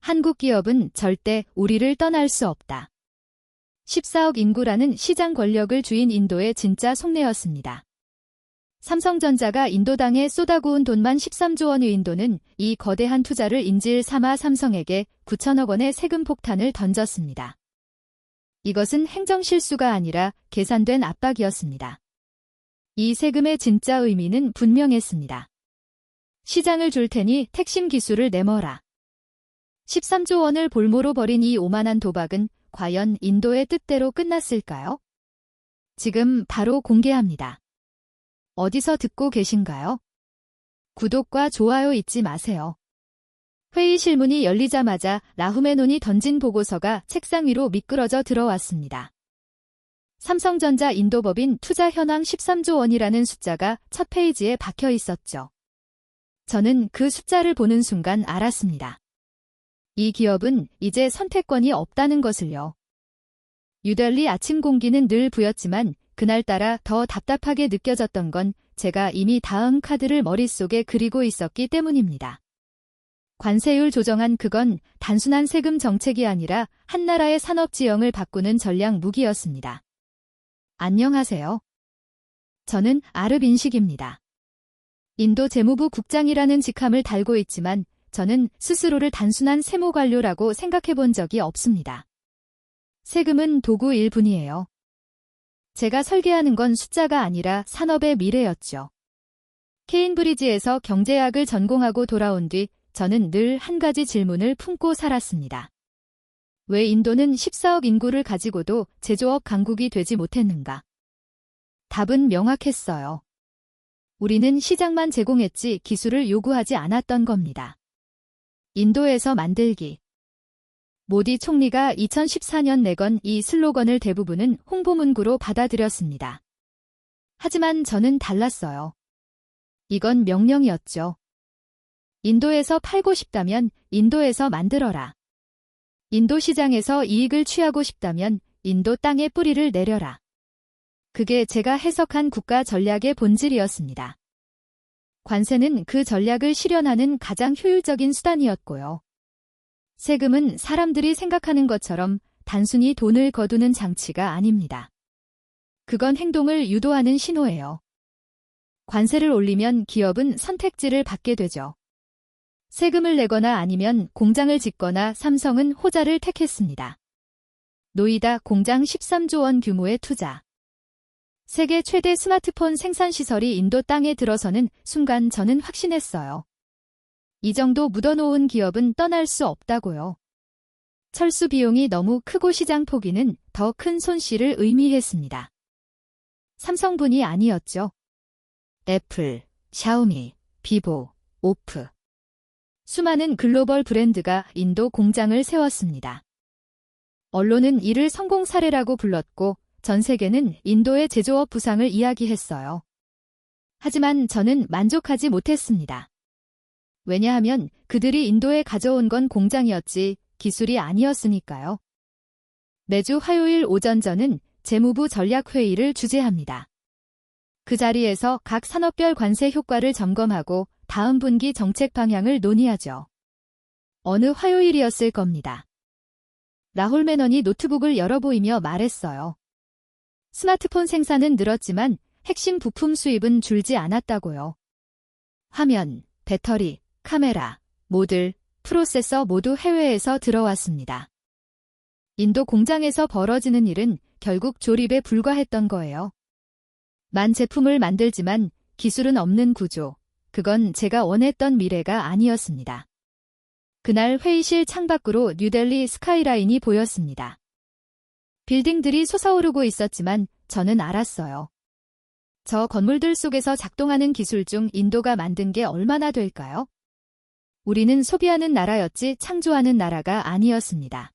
한국 기업은 절대 우리를 떠날 수 없다. 14억 인구라는 시장 권력을 쥐인 인도의 진짜 속내였습니다. 삼성전자가 인도당에 쏟아부은 돈만 13조 원의 인도는 이 거대한 투자를 인질 삼아 삼성에게 9천억 원의 세금 폭탄을 던졌습니다. 이것은 행정실수가 아니라 계산된 압박이었습니다. 이 세금의 진짜 의미는 분명했습니다. 시장을 줄 테니 핵심 기술을 내머라. 13조 원을 볼모로 벌인 이 오만한 도박은 과연 인도의 뜻대로 끝났을까요? 지금 바로 공개합니다. 어디서 듣고 계신가요? 구독과 좋아요 잊지 마세요. 회의 실문이 열리자마자 라흐메논이 던진 보고서가 책상 위로 미끄러져 들어왔습니다. 삼성전자 인도법인 투자 현황 13조 원이라는 숫자가 첫 페이지에 박혀 있었죠. 저는 그 숫자를 보는 순간 알았습니다. 이 기업은 이제 선택권이 없다는 것을요. 뉴델리 아침 공기는 늘 부였지만 그날따라 더 답답하게 느껴졌던 건 제가 이미 다음 카드를 머릿속에 그리고 있었기 때문입니다. 관세율 조정안 그건 단순한 세금 정책이 아니라 한 나라의 산업 지형을 바꾸는 전략 무기였습니다. 안녕하세요. 저는 아르빈식입니다. 인도 재무부 국장이라는 직함을 달고 있지만 저는 스스로를 단순한 세무관료라고 생각해 본 적이 없습니다. 세금은 도구일 뿐이에요. 제가 설계하는 건 숫자가 아니라 산업의 미래였죠. 케인브리지에서 경제학을 전공하고 돌아온 뒤 저는 늘 한 가지 질문을 품고 살았습니다. 왜 인도는 14억 인구를 가지고도 제조업 강국이 되지 못했는가? 답은 명확했어요. 우리는 시장만 제공했지 기술을 요구하지 않았던 겁니다. 인도에서 만들기. 모디 총리가 2014년 내건 이 슬로건을 대부분은 홍보문구로 받아들였습니다. 하지만 저는 달랐어요. 이건 명령이었죠. 인도에서 팔고 싶다면 인도에서 만들어라. 인도 시장에서 이익을 취하고 싶다면 인도 땅에 뿌리를 내려라. 그게 제가 해석한 국가 전략의 본질이었습니다. 관세는 그 전략을 실현하는 가장 효율적인 수단이었고요. 세금은 사람들이 생각하는 것처럼 단순히 돈을 거두는 장치가 아닙니다. 그건 행동을 유도하는 신호예요. 관세를 올리면 기업은 선택지를 받게 되죠. 세금을 내거나 아니면 공장을 짓거나 삼성은 호자를 택했습니다. 노이다 공장 13조 원 규모의 투자. 세계 최대 스마트폰 생산시설이 인도 땅에 들어서는 순간 저는 확신했어요. 이 정도 묻어놓은 기업은 떠날 수 없다고요. 철수 비용이 너무 크고 시장 포기는 더 큰 손실을 의미했습니다. 삼성뿐이 아니었죠. 애플, 샤오미, 비보, 오프. 수많은 글로벌 브랜드가 인도 공장을 세웠습니다. 언론은 이를 성공 사례라고 불렀고 전 세계는 인도의 제조업 부상을 이야기했어요. 하지만 저는 만족하지 못했습니다. 왜냐하면 그들이 인도에 가져온 건 공장이었지 기술이 아니었으니까요. 매주 화요일 오전 저는 재무부 전략회의를 주재합니다. 그 자리에서 각 산업별 관세 효과를 점검하고 다음 분기 정책 방향을 논의하죠. 어느 화요일이었을 겁니다. 라홀메넌이 노트북을 열어 보이며 말했어요. 스마트폰 생산은 늘었지만 핵심 부품 수입은 줄지 않았다고요. 화면, 배터리, 카메라, 모듈, 프로세서 모두 해외에서 들어왔습니다. 인도 공장에서 벌어지는 일은 결국 조립에 불과했던 거예요. 만 제품을 만들지만 기술은 없는 구조, 그건 제가 원했던 미래가 아니었습니다. 그날 회의실 창밖으로 뉴델리 스카이라인이 보였습니다. 빌딩들이 솟아오르고 있었지만 저는 알았어요. 저 건물들 속에서 작동하는 기술 중 인도가 만든 게 얼마나 될까요? 우리는 소비하는 나라였지 창조하는 나라가 아니었습니다.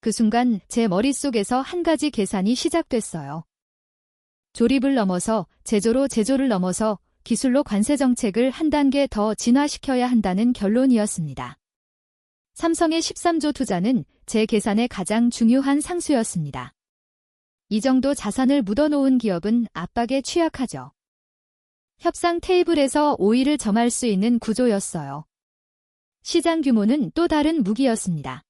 그 순간 제 머릿속에서 한 가지 계산이 시작됐어요. 조립을 넘어서 제조를 넘어서 기술로 관세 정책을 한 단계 더 진화시켜야 한다는 결론이었습니다. 삼성의 13조 투자는 제 계산의 가장 중요한 상수였습니다. 이 정도 자산을 묻어놓은 기업은 압박에 취약하죠. 협상 테이블에서 오이를 점할 수 있는 구조였어요. 시장 규모는 또 다른 무기였습니다.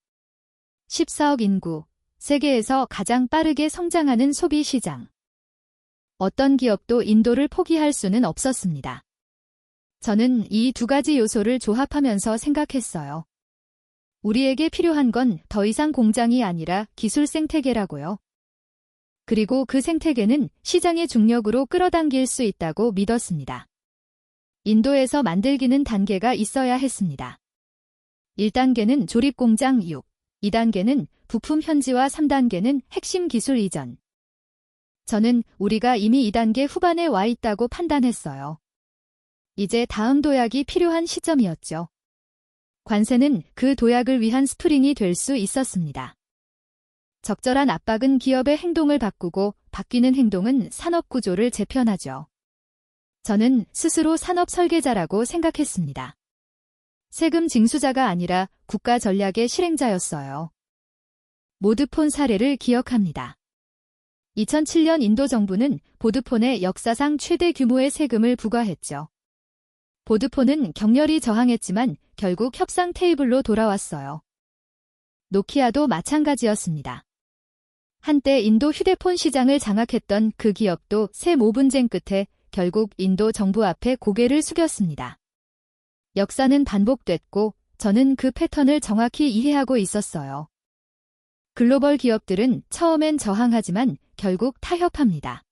14억 인구, 세계에서 가장 빠르게 성장하는 소비 시장. 어떤 기업도 인도를 포기할 수는 없었습니다. 저는 이 두 가지 요소를 조합하면서 생각했어요. 우리에게 필요한 건 더 이상 공장이 아니라 기술 생태계라고요. 그리고 그 생태계는 시장의 중력으로 끌어당길 수 있다고 믿었습니다. 인도에서 만들기는 단계가 있어야 했습니다. 1단계는 조립공장 6, 2단계는 부품 현지와 3단계는 핵심 기술 이전. 저는 우리가 이미 2단계 후반에 와 있다고 판단했어요. 이제 다음 도약이 필요한 시점이었죠. 관세는 그 도약을 위한 스프링이 될 수 있었습니다. 적절한 압박은 기업의 행동을 바꾸고 바뀌는 행동은 산업 구조를 재편하죠. 저는 스스로 산업 설계자라고 생각했습니다. 세금 징수자가 아니라 국가 전략의 실행자였어요. 모드폰 사례를 기억합니다. 2007년 인도 정부는 보드폰에 역사상 최대 규모의 세금을 부과했죠. 보드폰은 격렬히 저항했지만 결국 협상 테이블로 돌아왔어요. 노키아도 마찬가지였습니다. 한때 인도 휴대폰 시장을 장악했던 그 기업도 새 모분쟁 끝에 결국 인도 정부 앞에 고개를 숙였습니다. 역사는 반복됐고 저는 그 패턴을 정확히 이해하고 있었어요. 글로벌 기업들은 처음엔 저항하지만 결국 타협합니다.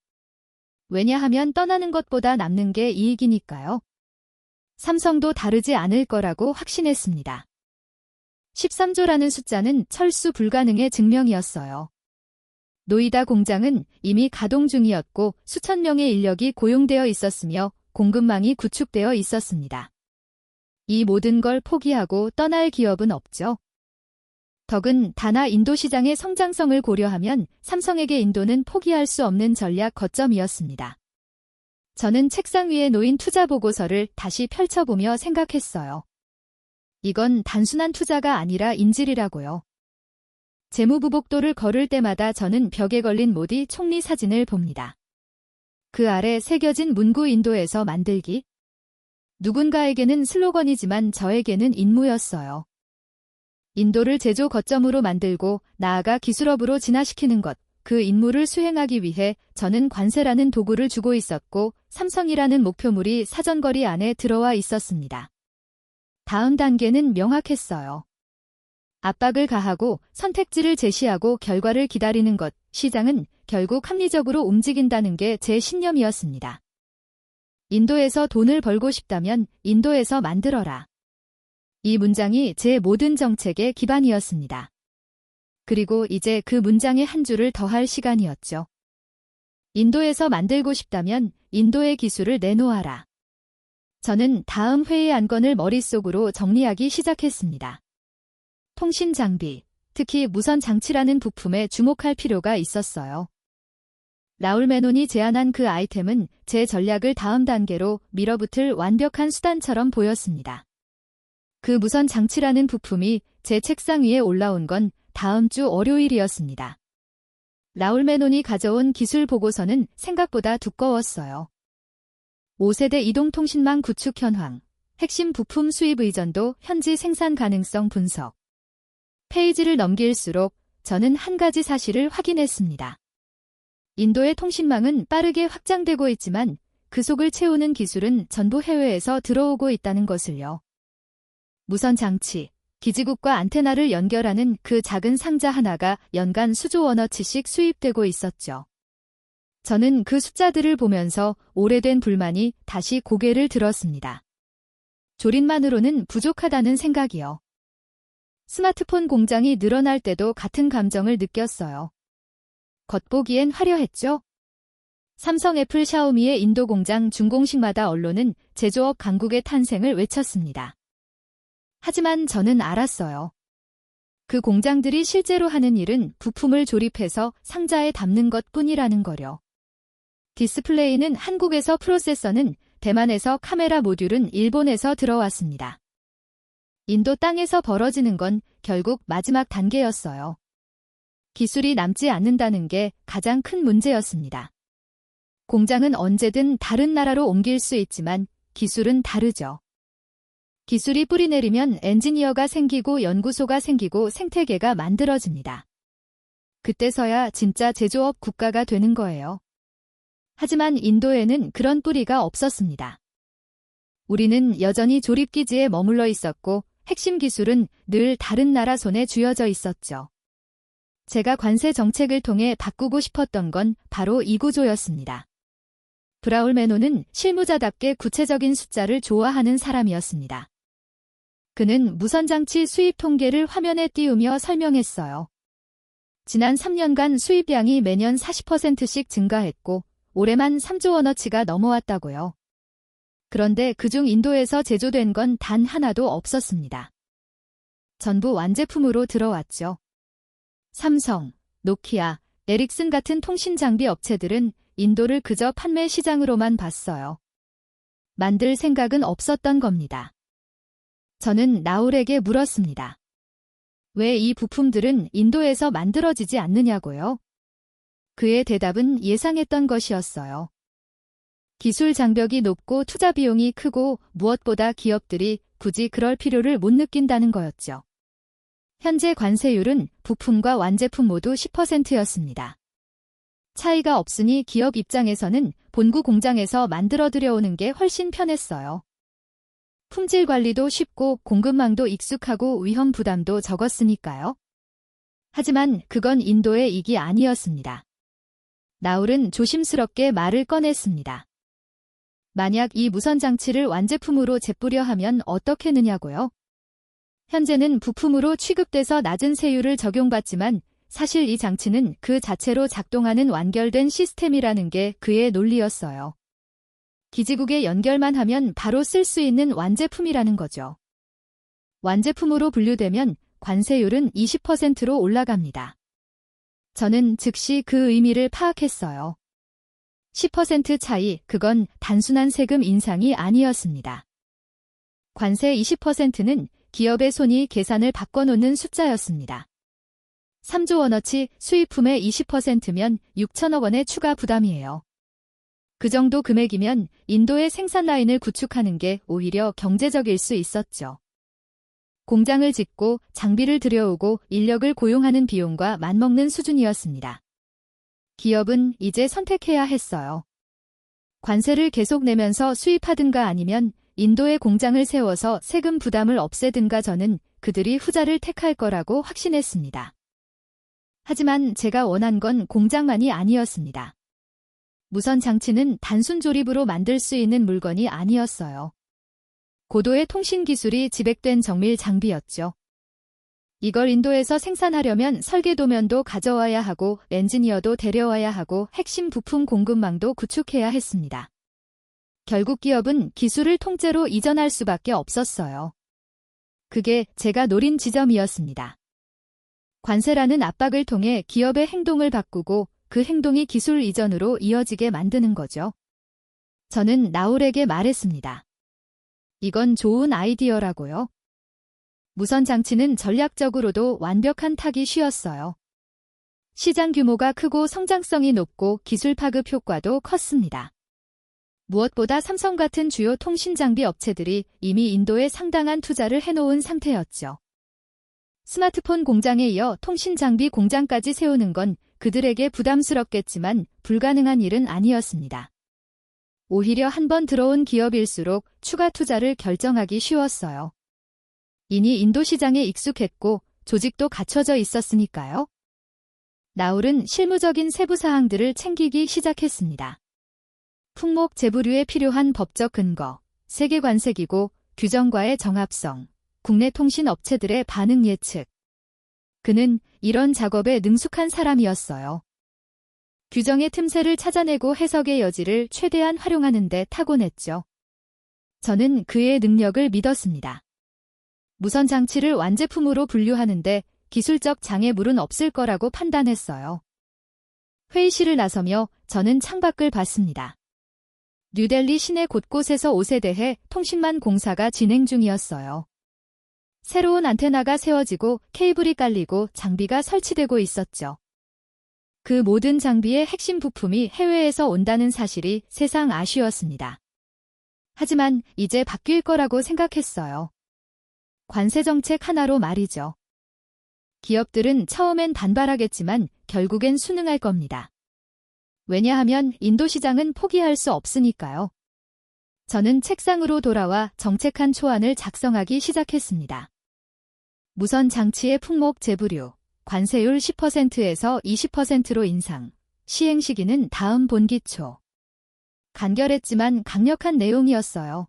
왜냐하면 떠나는 것보다 남는 게 이익이니까요. 삼성도 다르지 않을 거라고 확신했습니다. 13조라는 숫자는 철수 불가능의 증명이었어요. 노이다 공장은 이미 가동 중이었고 수천 명의 인력이 고용되어 있었으며 공급망이 구축되어 있었습니다. 이 모든 걸 포기하고 떠날 기업은 없죠. 더군다나 인도 시장의 성장성을 고려하면 삼성에게 인도는 포기할 수 없는 전략 거점이었습니다. 저는 책상 위에 놓인 투자 보고서를 다시 펼쳐보며 생각했어요. 이건 단순한 투자가 아니라 인질이라고요. 재무부복도를 걸을 때마다 저는 벽에 걸린 모디 총리 사진을 봅니다. 그 아래 새겨진 문구 인도에서 만들기. 누군가에게는 슬로건이지만 저에게는 임무였어요. 인도를 제조 거점으로 만들고 나아가 기술업으로 진화시키는 것, 그 임무를 수행하기 위해 저는 관세라는 도구를 주고 있었고 삼성이라는 목표물이 사정거리 안에 들어와 있었습니다. 다음 단계는 명확했어요. 압박을 가하고 선택지를 제시하고 결과를 기다리는 것, 시장은 결국 합리적으로 움직인다는 게 제 신념이었습니다. 인도에서 돈을 벌고 싶다면 인도에서 만들어라. 이 문장이 제 모든 정책의 기반이었습니다. 그리고 이제 그 문장의 한 줄을 더할 시간이었죠. 인도에서 만들고 싶다면 인도의 기술을 내놓아라. 저는 다음 회의 안건을 머릿속으로 정리하기 시작했습니다. 통신 장비, 특히 무선 장치라는 부품에 주목할 필요가 있었어요. 라울 메논이 제안한 그 아이템은 제 전략을 다음 단계로 밀어붙일 완벽한 수단처럼 보였습니다. 그 무선 장치라는 부품이 제 책상 위에 올라온 건 다음 주 월요일이었습니다. 라울 메논이 가져온 기술 보고서는 생각보다 두꺼웠어요. 5세대 이동통신망 구축 현황, 핵심 부품 수입 의존도, 현지 생산 가능성 분석. 페이지를 넘길수록 저는 한 가지 사실을 확인했습니다. 인도의 통신망은 빠르게 확장되고 있지만 그 속을 채우는 기술은 전부 해외에서 들어오고 있다는 것을요. 무선 장치, 기지국과 안테나를 연결하는 그 작은 상자 하나가 연간 수조 원어치씩 수입되고 있었죠. 저는 그 숫자들을 보면서 오래된 불만이 다시 고개를 들었습니다. 조립만으로는 부족하다는 생각이요. 스마트폰 공장이 늘어날 때도 같은 감정을 느꼈어요. 겉보기엔 화려했죠? 삼성, 애플, 샤오미의 인도 공장 준공식마다 언론은 제조업 강국의 탄생을 외쳤습니다. 하지만 저는 알았어요. 그 공장들이 실제로 하는 일은 부품을 조립해서 상자에 담는 것뿐이라는 거려. 디스플레이는 한국에서, 프로세서는 대만에서, 카메라 모듈은 일본에서 들어왔습니다. 인도 땅에서 벌어지는 건 결국 마지막 단계였어요. 기술이 남지 않는다는 게 가장 큰 문제였습니다. 공장은 언제든 다른 나라로 옮길 수 있지만 기술은 다르죠. 기술이 뿌리내리면 엔지니어가 생기고 연구소가 생기고 생태계가 만들어집니다. 그때서야 진짜 제조업 국가가 되는 거예요. 하지만 인도에는 그런 뿌리가 없었습니다. 우리는 여전히 조립기지에 머물러 있었고 핵심 기술은 늘 다른 나라 손에 쥐어져 있었죠. 제가 관세 정책을 통해 바꾸고 싶었던 건 바로 이 구조였습니다. 브라울 매노는 실무자답게 구체적인 숫자를 좋아하는 사람이었습니다. 그는 무선장치 수입 통계를 화면에 띄우며 설명했어요. 지난 3년간 수입량이 매년 40%씩 증가했고 올해만 3조 원어치가 넘어왔다고요. 그런데 그중 인도에서 제조된 건 단 하나도 없었습니다. 전부 완제품으로 들어왔죠. 삼성, 노키아, 에릭슨 같은 통신 장비 업체들은 인도를 그저 판매 시장으로만 봤어요. 만들 생각은 없었던 겁니다. 저는 나울에게 물었습니다. 왜 이 부품들은 인도에서 만들어지지 않느냐고요? 그의 대답은 예상했던 것이었어요. 기술 장벽이 높고 투자 비용이 크고 무엇보다 기업들이 굳이 그럴 필요를 못 느낀다는 거였죠. 현재 관세율은 부품과 완제품 모두 10%였습니다. 차이가 없으니 기업 입장에서는 본국 공장에서 만들어 들여오는 게 훨씬 편했어요. 품질 관리도 쉽고 공급망도 익숙하고 위험 부담도 적었으니까요. 하지만 그건 인도의 이익이 아니었습니다. 나울은 조심스럽게 말을 꺼냈습니다. 만약 이 무선장치를 완제품으로 재뿌려 하면 어떻게 느냐고요? 현재는 부품으로 취급돼서 낮은 세율을 적용받지만 사실 이 장치는 그 자체로 작동하는 완결된 시스템이라는 게 그의 논리였어요. 기지국에 연결만 하면 바로 쓸 수 있는 완제품이라는 거죠. 완제품으로 분류되면 관세율은 20%로 올라갑니다. 저는 즉시 그 의미를 파악했어요. 10% 차이, 그건 단순한 세금 인상이 아니었습니다. 관세 20%는 기업의 손이 계산을 바꿔놓는 숫자였습니다. 3조 원어치 수입품의 20%면 6천억 원의 추가 부담이에요. 그 정도 금액이면 인도의 생산 라인을 구축하는 게 오히려 경제적일 수 있었죠. 공장을 짓고 장비를 들여오고 인력을 고용하는 비용과 맞먹는 수준이었습니다. 기업은 이제 선택해야 했어요. 관세를 계속 내면서 수입하든가 아니면 인도에 공장을 세워서 세금 부담을 없애든가. 저는 그들이 후자를 택할 거라고 확신했습니다. 하지만 제가 원한 건 공장만이 아니었습니다. 무선 장치는 단순 조립으로 만들 수 있는 물건이 아니었어요. 고도의 통신 기술이 집약된 정밀 장비였죠. 이걸 인도에서 생산하려면 설계 도면도 가져와야 하고 엔지니어도 데려와야 하고 핵심 부품 공급망도 구축해야 했습니다. 결국 기업은 기술을 통째로 이전할 수밖에 없었어요. 그게 제가 노린 지점이었습니다. 관세라는 압박을 통해 기업의 행동을 바꾸고 그 행동이 기술 이전으로 이어지게 만드는 거죠. 저는 나울에게 말했습니다. 이건 좋은 아이디어라고요. 무선 장치는 전략적으로도 완벽한 타기 쉬웠어요. 시장 규모가 크고 성장성이 높고 기술 파급 효과도 컸습니다. 무엇보다 삼성 같은 주요 통신 장비 업체들이 이미 인도에 상당한 투자를 해놓은 상태였죠. 스마트폰 공장에 이어 통신 장비 공장까지 세우는 건 그들에게 부담스럽겠지만 불가능한 일은 아니었습니다. 오히려 한번 들어온 기업일수록 추가 투자를 결정하기 쉬웠어요. 이니 인도 시장에 익숙했고 조직도 갖춰져 있었으니까요. 나울은 실무적인 세부 사항들을 챙기기 시작했습니다. 품목 재부류에 필요한 법적 근거, 세계 관세기구, 규정과의 정합성, 국내 통신 업체들의 반응 예측. 그는 이런 작업에 능숙한 사람이었어요. 규정의 틈새를 찾아내고 해석의 여지를 최대한 활용하는 데 타고냈죠. 저는 그의 능력을 믿었습니다. 무선 장치를 완제품으로 분류하는데 기술적 장애물은 없을 거라고 판단했어요. 회의실을 나서며 저는 창밖을 봤습니다. 뉴델리 시내 곳곳에서 5세대해 통신망 공사가 진행 중이었어요. 새로운 안테나가 세워지고 케이블이 깔리고 장비가 설치되고 있었죠. 그 모든 장비의 핵심 부품이 해외에서 온다는 사실이 세상 아쉬웠습니다. 하지만 이제 바뀔 거라고 생각했어요. 관세 정책 하나로 말이죠. 기업들은 처음엔 반발하겠지만 결국엔 순응할 겁니다. 왜냐하면 인도 시장은 포기할 수 없으니까요. 저는 책상으로 돌아와 정책안 초안을 작성하기 시작했습니다. 무선 장치의 품목 제부류, 관세율 10%에서 20%로 인상, 시행 시기는 다음 분기 초. 간결했지만 강력한 내용이었어요.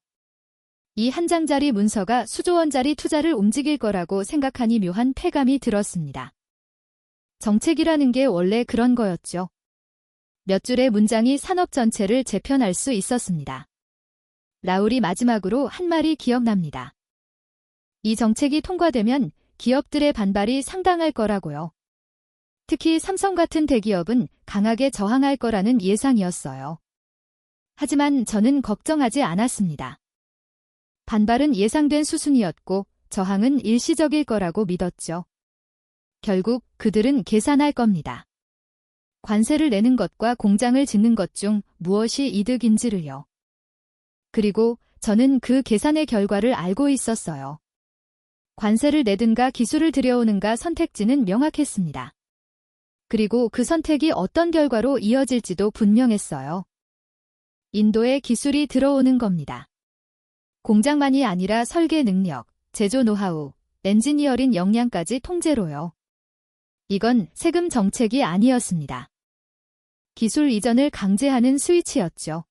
이 한 장짜리 문서가 수조 원짜리 투자를 움직일 거라고 생각하니 묘한 쾌감이 들었습니다. 정책이라는 게 원래 그런 거였죠. 몇 줄의 문장이 산업 전체를 재편할 수 있었습니다. 라울이 마지막으로 한 말이 기억납니다. 이 정책이 통과되면 기업들의 반발이 상당할 거라고요. 특히 삼성 같은 대기업은 강하게 저항할 거라는 예상이었어요. 하지만 저는 걱정하지 않았습니다. 반발은 예상된 수순이었고 저항은 일시적일 거라고 믿었죠. 결국 그들은 계산할 겁니다. 관세를 내는 것과 공장을 짓는 것 중 무엇이 이득인지를요. 그리고 저는 그 계산의 결과를 알고 있었어요. 관세를 내든가 기술을 들여오는가 선택지는 명확했습니다. 그리고 그 선택이 어떤 결과로 이어질지도 분명했어요. 인도에 기술이 들어오는 겁니다. 공장만이 아니라 설계 능력, 제조 노하우, 엔지니어링 역량까지 통째로요. 이건 세금 정책이 아니었습니다. 기술 이전을 강제하는 스위치였죠.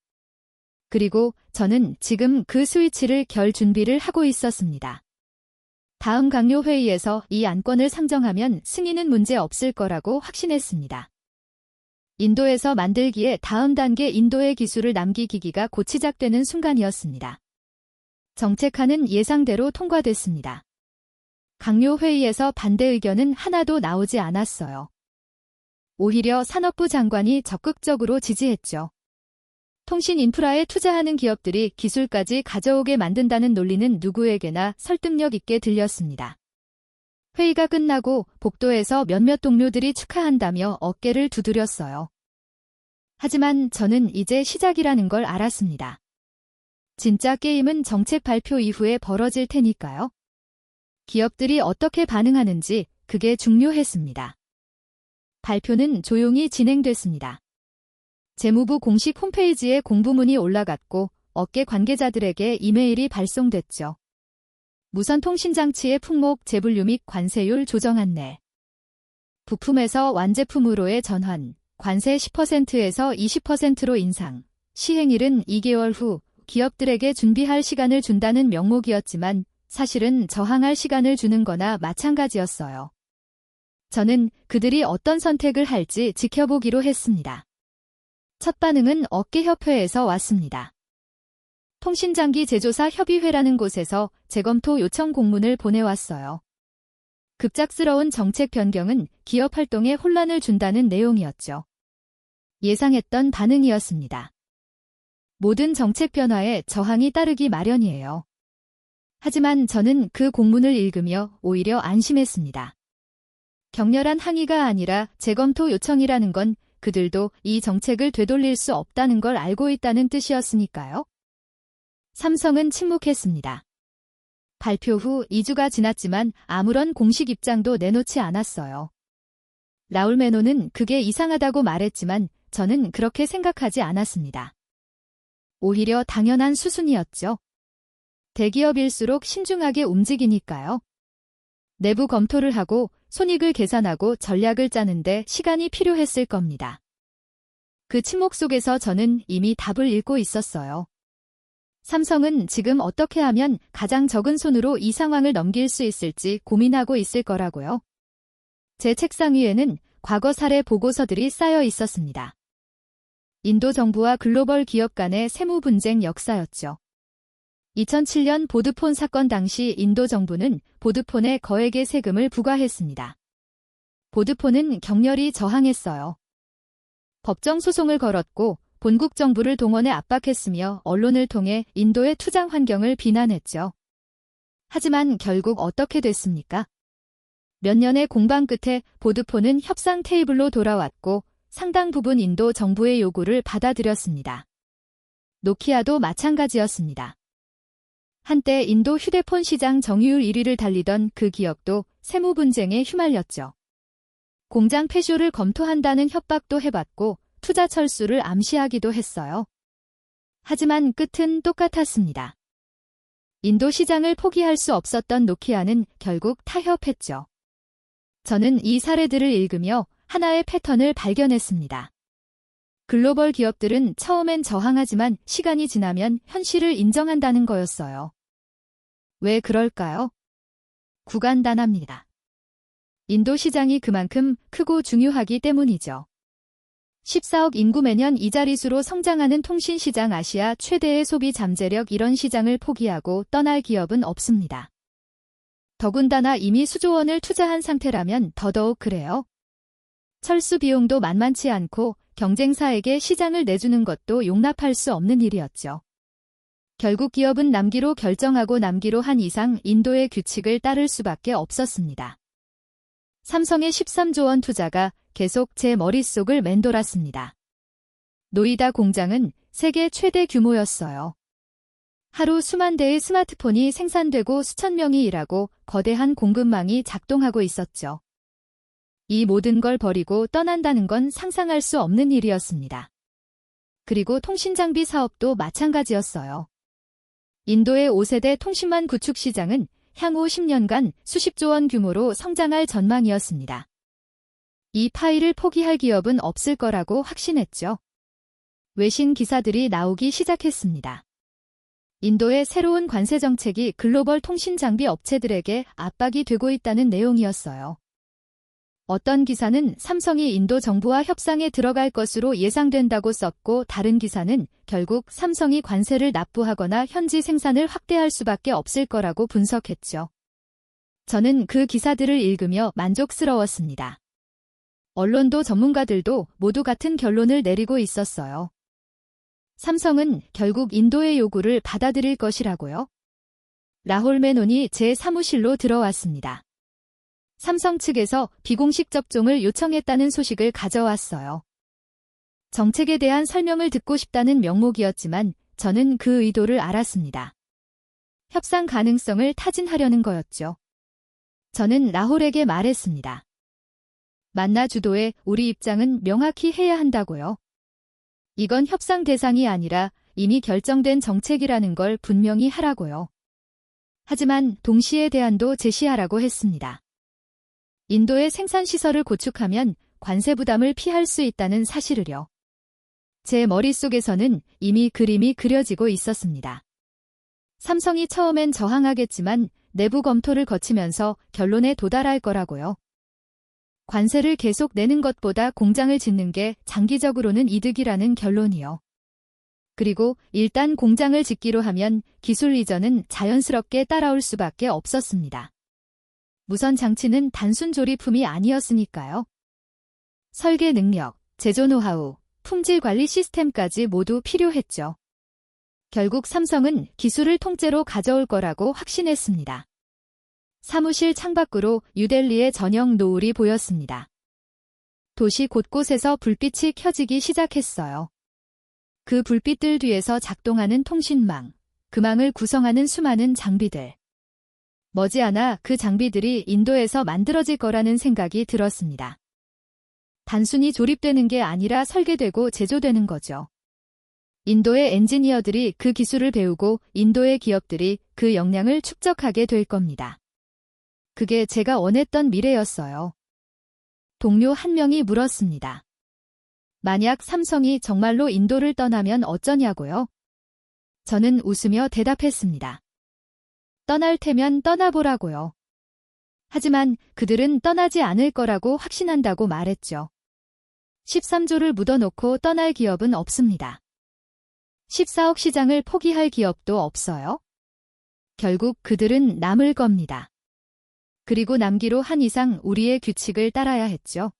그리고 저는 지금 그 스위치를 결 준비를 하고 있었습니다. 다음 강요 회의에서 이 안건을 상정하면 승인은 문제 없을 거라고 확신했습니다. 인도에서 만들기에 다음 단계 인도의 기술을 남기기가 곧 시작되는 순간이었습니다. 정책안은 예상대로 통과됐습니다. 강요 회의에서 반대 의견은 하나도 나오지 않았어요. 오히려 산업부 장관이 적극적으로 지지했죠. 통신 인프라에 투자하는 기업들이 기술까지 가져오게 만든다는 논리는 누구에게나 설득력 있게 들렸습니다. 회의가 끝나고 복도에서 몇몇 동료들이 축하한다며 어깨를 두드렸어요. 하지만 저는 이제 시작이라는 걸 알았습니다. 진짜 게임은 정책 발표 이후에 벌어질 테니까요. 기업들이 어떻게 반응하는지 그게 중요했습니다. 발표는 조용히 진행됐습니다. 재무부 공식 홈페이지에 공부문이 올라갔고 업계 관계자들에게 이메일이 발송됐죠. 무선통신장치의 품목 제분류 및 관세율 조정 안내. 부품에서 완제품으로의 전환, 관세 10%에서 20%로 인상, 시행일은 2개월 후 기업들에게 준비할 시간을 준다는 명목이었지만 사실은 저항할 시간을 주는 거나 마찬가지였어요. 저는 그들이 어떤 선택을 할지 지켜보기로 했습니다. 첫 반응은 업계협회에서 왔습니다. 통신장기 제조사 협의회라는 곳에서 재검토 요청 공문을 보내왔어요. 급작스러운 정책 변경은 기업 활동에 혼란을 준다는 내용이었죠. 예상했던 반응이었습니다. 모든 정책 변화에 저항이 따르기 마련이에요. 하지만 저는 그 공문을 읽으며 오히려 안심했습니다. 격렬한 항의가 아니라 재검토 요청이라는 건 그들도 이 정책을 되돌릴 수 없다는 걸 알고 있다는 뜻이었으니까요. 삼성은 침묵했습니다. 발표 후 2주가 지났지만 아무런 공식 입장도 내놓지 않았어요. 라울 메노는 그게 이상하다고 말했지만 저는 그렇게 생각하지 않았습니다. 오히려 당연한 수순이었죠. 대기업일수록 신중하게 움직이니까요. 내부 검토를 하고 손익을 계산하고 전략을 짜는데 시간이 필요했을 겁니다. 그 침묵 속에서 저는 이미 답을 읽고 있었어요. 삼성은 지금 어떻게 하면 가장 적은 손으로 이 상황을 넘길 수 있을지 고민하고 있을 거라고요. 제 책상 위에는 과거 사례 보고서들이 쌓여 있었습니다. 인도 정부와 글로벌 기업 간의 세무 분쟁 역사였죠. 2007년 보드폰 사건 당시 인도 정부는 보드폰에 거액의 세금을 부과했습니다. 보드폰은 격렬히 저항했어요. 법정 소송을 걸었고 본국 정부를 동원해 압박했으며 언론을 통해 인도의 투자 환경을 비난했죠. 하지만 결국 어떻게 됐습니까? 몇 년의 공방 끝에 보드폰은 협상 테이블로 돌아왔고 상당 부분 인도 정부의 요구를 받아들였습니다. 노키아도 마찬가지였습니다. 한때 인도 휴대폰 시장 점유율 1위를 달리던 그 기업도 세무 분쟁에 휘말렸죠. 공장 폐쇼를 검토한다는 협박도 해봤고 투자 철수를 암시하기도 했어요. 하지만 끝은 똑같았습니다. 인도 시장을 포기할 수 없었던 노키아는 결국 타협했죠. 저는 이 사례들을 읽으며 하나의 패턴을 발견했습니다. 글로벌 기업들은 처음엔 저항하지만 시간이 지나면 현실을 인정한다는 거였어요. 왜 그럴까요? 구간단합니다. 인도 시장이 그만큼 크고 중요하기 때문이죠. 14억 인구 매년 이 자릿수로 성장하는 통신시장 아시아 최대의 소비 잠재력 이런 시장을 포기하고 떠날 기업은 없습니다. 더군다나 이미 수조 원을 투자한 상태라면 더더욱 그래요. 철수 비용도 만만치 않고 경쟁사에게 시장을 내주는 것도 용납할 수 없는 일이었죠. 결국 기업은 남기로 결정하고 남기로 한 이상 인도의 규칙을 따를 수밖에 없었습니다. 삼성의 13조 원 투자가 계속 제 머릿속을 맴돌았습니다. 노이다 공장은 세계 최대 규모였어요. 하루 수만 대의 스마트폰이 생산되고 수천 명이 일하고 거대한 공급망이 작동하고 있었죠. 이 모든 걸 버리고 떠난다는 건 상상할 수 없는 일이었습니다. 그리고 통신장비 사업도 마찬가지였어요. 인도의 5세대 통신망 구축 시장은 향후 10년간 수십조 원 규모로 성장할 전망이었습니다. 이 파일을 포기할 기업은 없을 거라고 확신했죠. 외신 기사들이 나오기 시작했습니다. 인도의 새로운 관세 정책이 글로벌 통신 장비 업체들에게 압박이 되고 있다는 내용이었어요. 어떤 기사는 삼성이 인도 정부와 협상에 들어갈 것으로 예상된다고 썼고 다른 기사는 결국 삼성이 관세를 납부하거나 현지 생산을 확대할 수밖에 없을 거라고 분석했죠. 저는 그 기사들을 읽으며 만족스러웠습니다. 언론도 전문가들도 모두 같은 결론을 내리고 있었어요. 삼성은 결국 인도의 요구를 받아들일 것이라고요. 라홀 메논이 제 사무실로 들어왔습니다. 삼성 측에서 비공식 접종을 요청했다는 소식을 가져왔어요. 정책에 대한 설명을 듣고 싶다는 명목이었지만 저는 그 의도를 알았습니다. 협상 가능성을 타진하려는 거였죠. 저는 라홀에게 말했습니다. 만나 주도해 우리 입장은 명확히 해야 한다고요. 이건 협상 대상이 아니라 이미 결정된 정책이라는 걸 분명히 하라고요. 하지만 동시에 대안도 제시하라고 했습니다. 인도의 생산시설을 구축하면 관세 부담을 피할 수 있다는 사실을요. 제 머릿속에서는 이미 그림이 그려지고 있었습니다. 삼성이 처음엔 저항하겠지만 내부 검토를 거치면서 결론에 도달할 거라고요. 관세를 계속 내는 것보다 공장을 짓는 게 장기적으로는 이득이라는 결론이요. 그리고 일단 공장을 짓기로 하면 기술 이전은 자연스럽게 따라올 수밖에 없었습니다. 무선 장치는 단순 조립품이 아니었으니까요. 설계 능력, 제조 노하우, 품질 관리 시스템까지 모두 필요했죠. 결국 삼성은 기술을 통째로 가져올 거라고 확신했습니다. 사무실 창밖으로 뉴델리의 저녁 노을이 보였습니다. 도시 곳곳에서 불빛이 켜지기 시작했어요. 그 불빛들 뒤에서 작동하는 통신망, 그 망을 구성하는 수많은 장비들. 머지않아 그 장비들이 인도에서 만들어질 거라는 생각이 들었습니다. 단순히 조립되는 게 아니라 설계되고 제조되는 거죠. 인도의 엔지니어들이 그 기술을 배우고 인도의 기업들이 그 역량을 축적하게 될 겁니다. 그게 제가 원했던 미래였어요. 동료 한 명이 물었습니다. 만약 삼성이 정말로 인도를 떠나면 어쩌냐고요? 저는 웃으며 대답했습니다. 떠날 테면 떠나보라고요. 하지만 그들은 떠나지 않을 거라고 확신한다고 말했죠. 13조를 묻어놓고 떠날 기업은 없습니다. 14억 시장을 포기할 기업도 없어요. 결국 그들은 남을 겁니다. 그리고 남기로 한 이상 우리의 규칙을 따라야 했죠.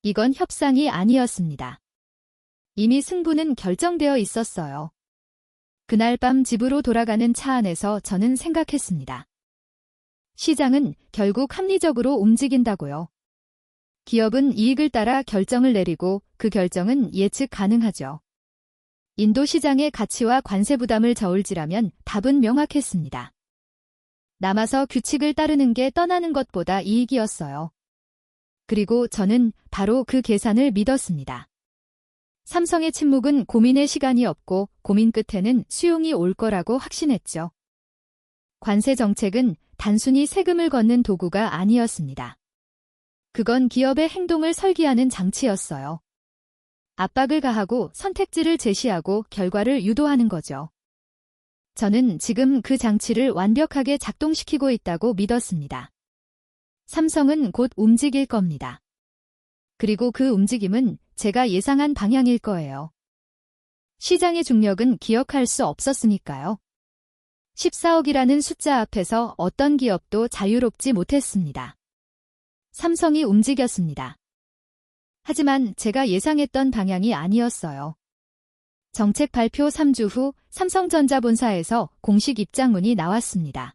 이건 협상이 아니었습니다. 이미 승부는 결정되어 있었어요. 그날 밤 집으로 돌아가는 차 안에서 저는 생각했습니다. 시장은 결국 합리적으로 움직인다고요. 기업은 이익을 따라 결정을 내리고 그 결정은 예측 가능하죠. 인도 시장의 가치와 관세 부담을 저울질하면 답은 명확했습니다. 남아서 규칙을 따르는 게 떠나는 것보다 이익이었어요. 그리고 저는 바로 그 계산을 믿었습니다. 삼성의 침묵은 고민의 시간이 없고 고민 끝에는 수용이 올 거라고 확신했죠. 관세 정책은 단순히 세금을 걷는 도구가 아니었습니다. 그건 기업의 행동을 설계하는 장치였어요. 압박을 가하고 선택지를 제시하고 결과를 유도하는 거죠. 저는 지금 그 장치를 완벽하게 작동시키고 있다고 믿었습니다. 삼성은 곧 움직일 겁니다. 그리고 그 움직임은 제가 예상한 방향일 거예요. 시장의 중력은 기억할 수 없었으니까요. 14억이라는 숫자 앞에서 어떤 기업도 자유롭지 못했습니다. 삼성이 움직였습니다. 하지만 제가 예상했던 방향이 아니었어요. 정책 발표 3주 후 삼성전자 본사에서 공식 입장문이 나왔습니다.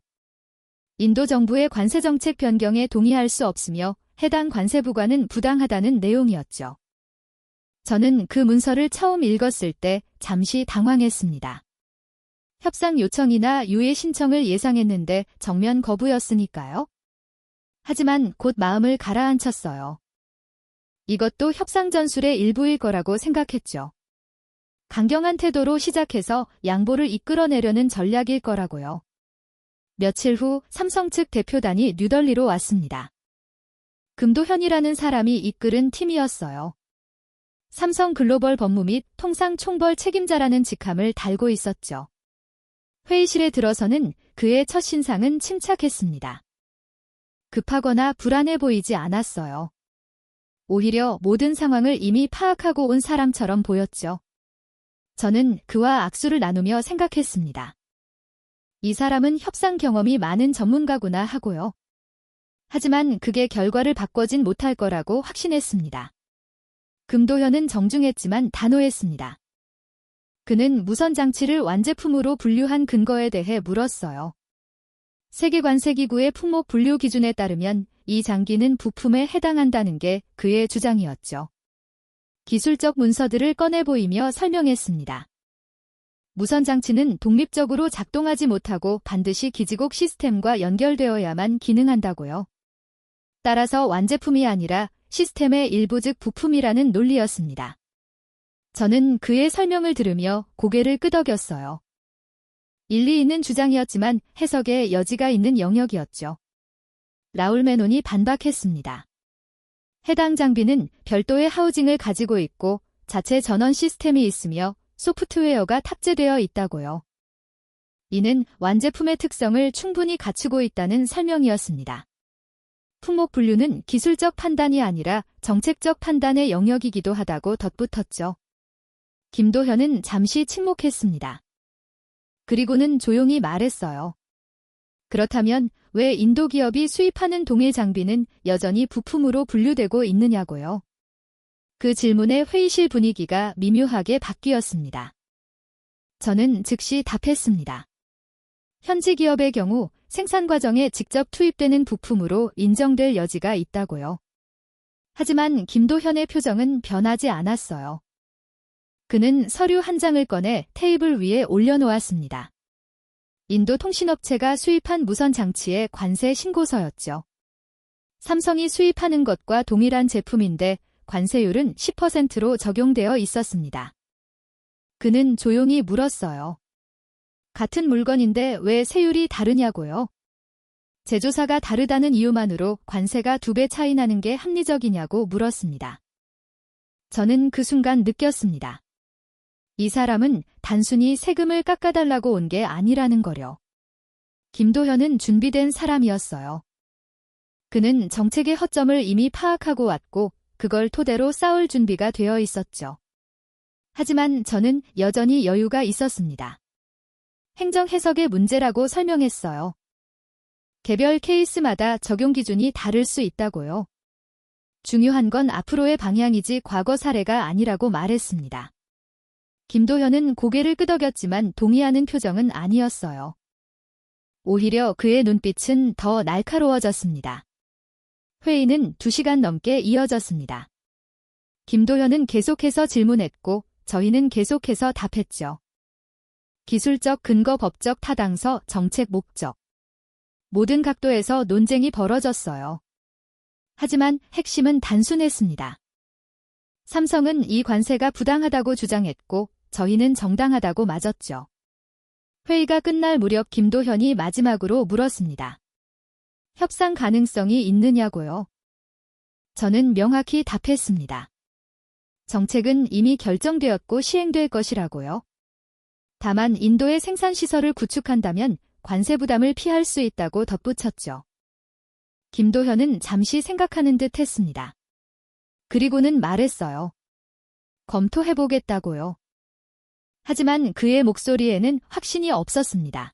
인도 정부의 관세 정책 변경에 동의할 수 없으며 해당 관세 부과는 부당하다는 내용이었죠. 저는 그 문서를 처음 읽었을 때 잠시 당황했습니다. 협상 요청이나 유예 신청을 예상했는데 정면 거부였으니까요. 하지만 곧 마음을 가라앉혔어요. 이것도 협상 전술의 일부일 거라고 생각했죠. 강경한 태도로 시작해서 양보를 이끌어내려는 전략일 거라고요. 며칠 후 삼성 측 대표단이 뉴델리로 왔습니다. 금도현이라는 사람이 이끌은 팀이었어요. 삼성 글로벌 법무 및 통상 총벌 책임자라는 직함을 달고 있었죠. 회의실에 들어서는 그의 첫 신상은 침착했습니다. 급하거나 불안해 보이지 않았어요. 오히려 모든 상황을 이미 파악하고 온 사람처럼 보였죠. 저는 그와 악수를 나누며 생각했습니다. 이 사람은 협상 경험이 많은 전문가구나 하고요. 하지만 그게 결과를 바꿔진 못할 거라고 확신했습니다. 금도현은 정중했지만 단호했습니다. 그는 무선 장치를 완제품으로 분류한 근거에 대해 물었어요. 세계관세기구의 품목 분류 기준에 따르면 이 장기는 부품에 해당한다는 게 그의 주장이었죠. 기술적 문서들을 꺼내 보이며 설명했습니다. 무선 장치는 독립적으로 작동하지 못하고 반드시 기지국 시스템과 연결되어야만 기능한다고요. 따라서 완제품이 아니라 시스템의 일부 즉 부품이라는 논리였습니다. 저는 그의 설명을 들으며 고개를 끄덕였어요. 일리 있는 주장이었지만 해석의 여지가 있는 영역이었죠. 라울 메논이 반박했습니다. 해당 장비는 별도의 하우징을 가지고 있고 자체 전원 시스템이 있으며 소프트웨어가 탑재되어 있다고요. 이는 완제품의 특성을 충분히 갖추고 있다는 설명이었습니다. 품목 분류는 기술적 판단이 아니라 정책적 판단의 영역이기도 하다고 덧붙였죠. 김도현은 잠시 침묵했습니다. 그리고는 조용히 말했어요. 그렇다면 왜 인도 기업이 수입하는 동일 장비는 여전히 부품으로 분류되고 있느냐고요. 그 질문에 회의실 분위기가 미묘하게 바뀌었습니다. 저는 즉시 답했습니다. 현지 기업의 경우 생산 과정에 직접 투입되는 부품으로 인정될 여지가 있다고요. 하지만 김도현의 표정은 변하지 않았어요. 그는 서류 한 장을 꺼내 테이블 위에 올려놓았습니다. 인도 통신업체가 수입한 무선 장치의 관세 신고서였죠. 삼성이 수입하는 것과 동일한 제품인데 관세율은 10%로 적용되어 있었습니다. 그는 조용히 물었어요. 같은 물건인데 왜 세율이 다르냐고요? 제조사가 다르다는 이유만으로 관세가 2배 차이 나는 게 합리적이냐고 물었습니다. 저는 그 순간 느꼈습니다. 이 사람은 단순히 세금을 깎아달라고 온 게 아니라는 거려. 김도현은 준비된 사람이었어요. 그는 정책의 허점을 이미 파악하고 왔고 그걸 토대로 싸울 준비가 되어 있었죠. 하지만 저는 여전히 여유가 있었습니다. 행정 해석의 문제라고 설명했어요. 개별 케이스마다 적용 기준이 다를 수 있다고요. 중요한 건 앞으로의 방향이지 과거 사례가 아니라고 말했습니다. 김도현은 고개를 끄덕였지만 동의하는 표정은 아니었어요. 오히려 그의 눈빛은 더 날카로워졌습니다. 회의는 2시간 넘게 이어졌습니다. 김도현은 계속해서 질문했고 저희는 계속해서 답했죠. 기술적 근거, 법적 타당성, 정책 목적. 모든 각도에서 논쟁이 벌어졌어요. 하지만 핵심은 단순했습니다. 삼성은 이 관세가 부당하다고 주장했고 저희는 정당하다고 맞았죠. 회의가 끝날 무렵 김도현이 마지막으로 물었습니다. 협상 가능성이 있느냐고요? 저는 명확히 답했습니다. 정책은 이미 결정되었고 시행될 것이라고요. 다만 인도의 생산시설을 구축한다면 관세 부담을 피할 수 있다고 덧붙였죠. 김도현은 잠시 생각하는 듯 했습니다. 그리고는 말했어요. 검토해보겠다고요. 하지만 그의 목소리에는 확신이 없었습니다.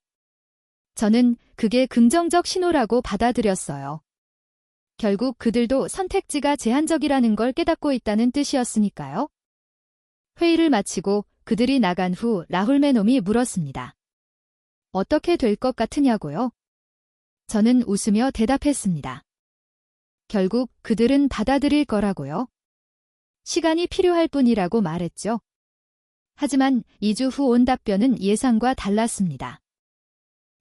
저는 그게 긍정적 신호라고 받아들였어요. 결국 그들도 선택지가 제한적이라는 걸 깨닫고 있다는 뜻이었으니까요. 회의를 마치고 그들이 나간 후 라훌 메놈이 물었습니다. 어떻게 될 것 같으냐고요? 저는 웃으며 대답했습니다. 결국 그들은 받아들일 거라고요. 시간이 필요할 뿐이라고 말했죠. 하지만 2주 후 온 답변은 예상과 달랐습니다.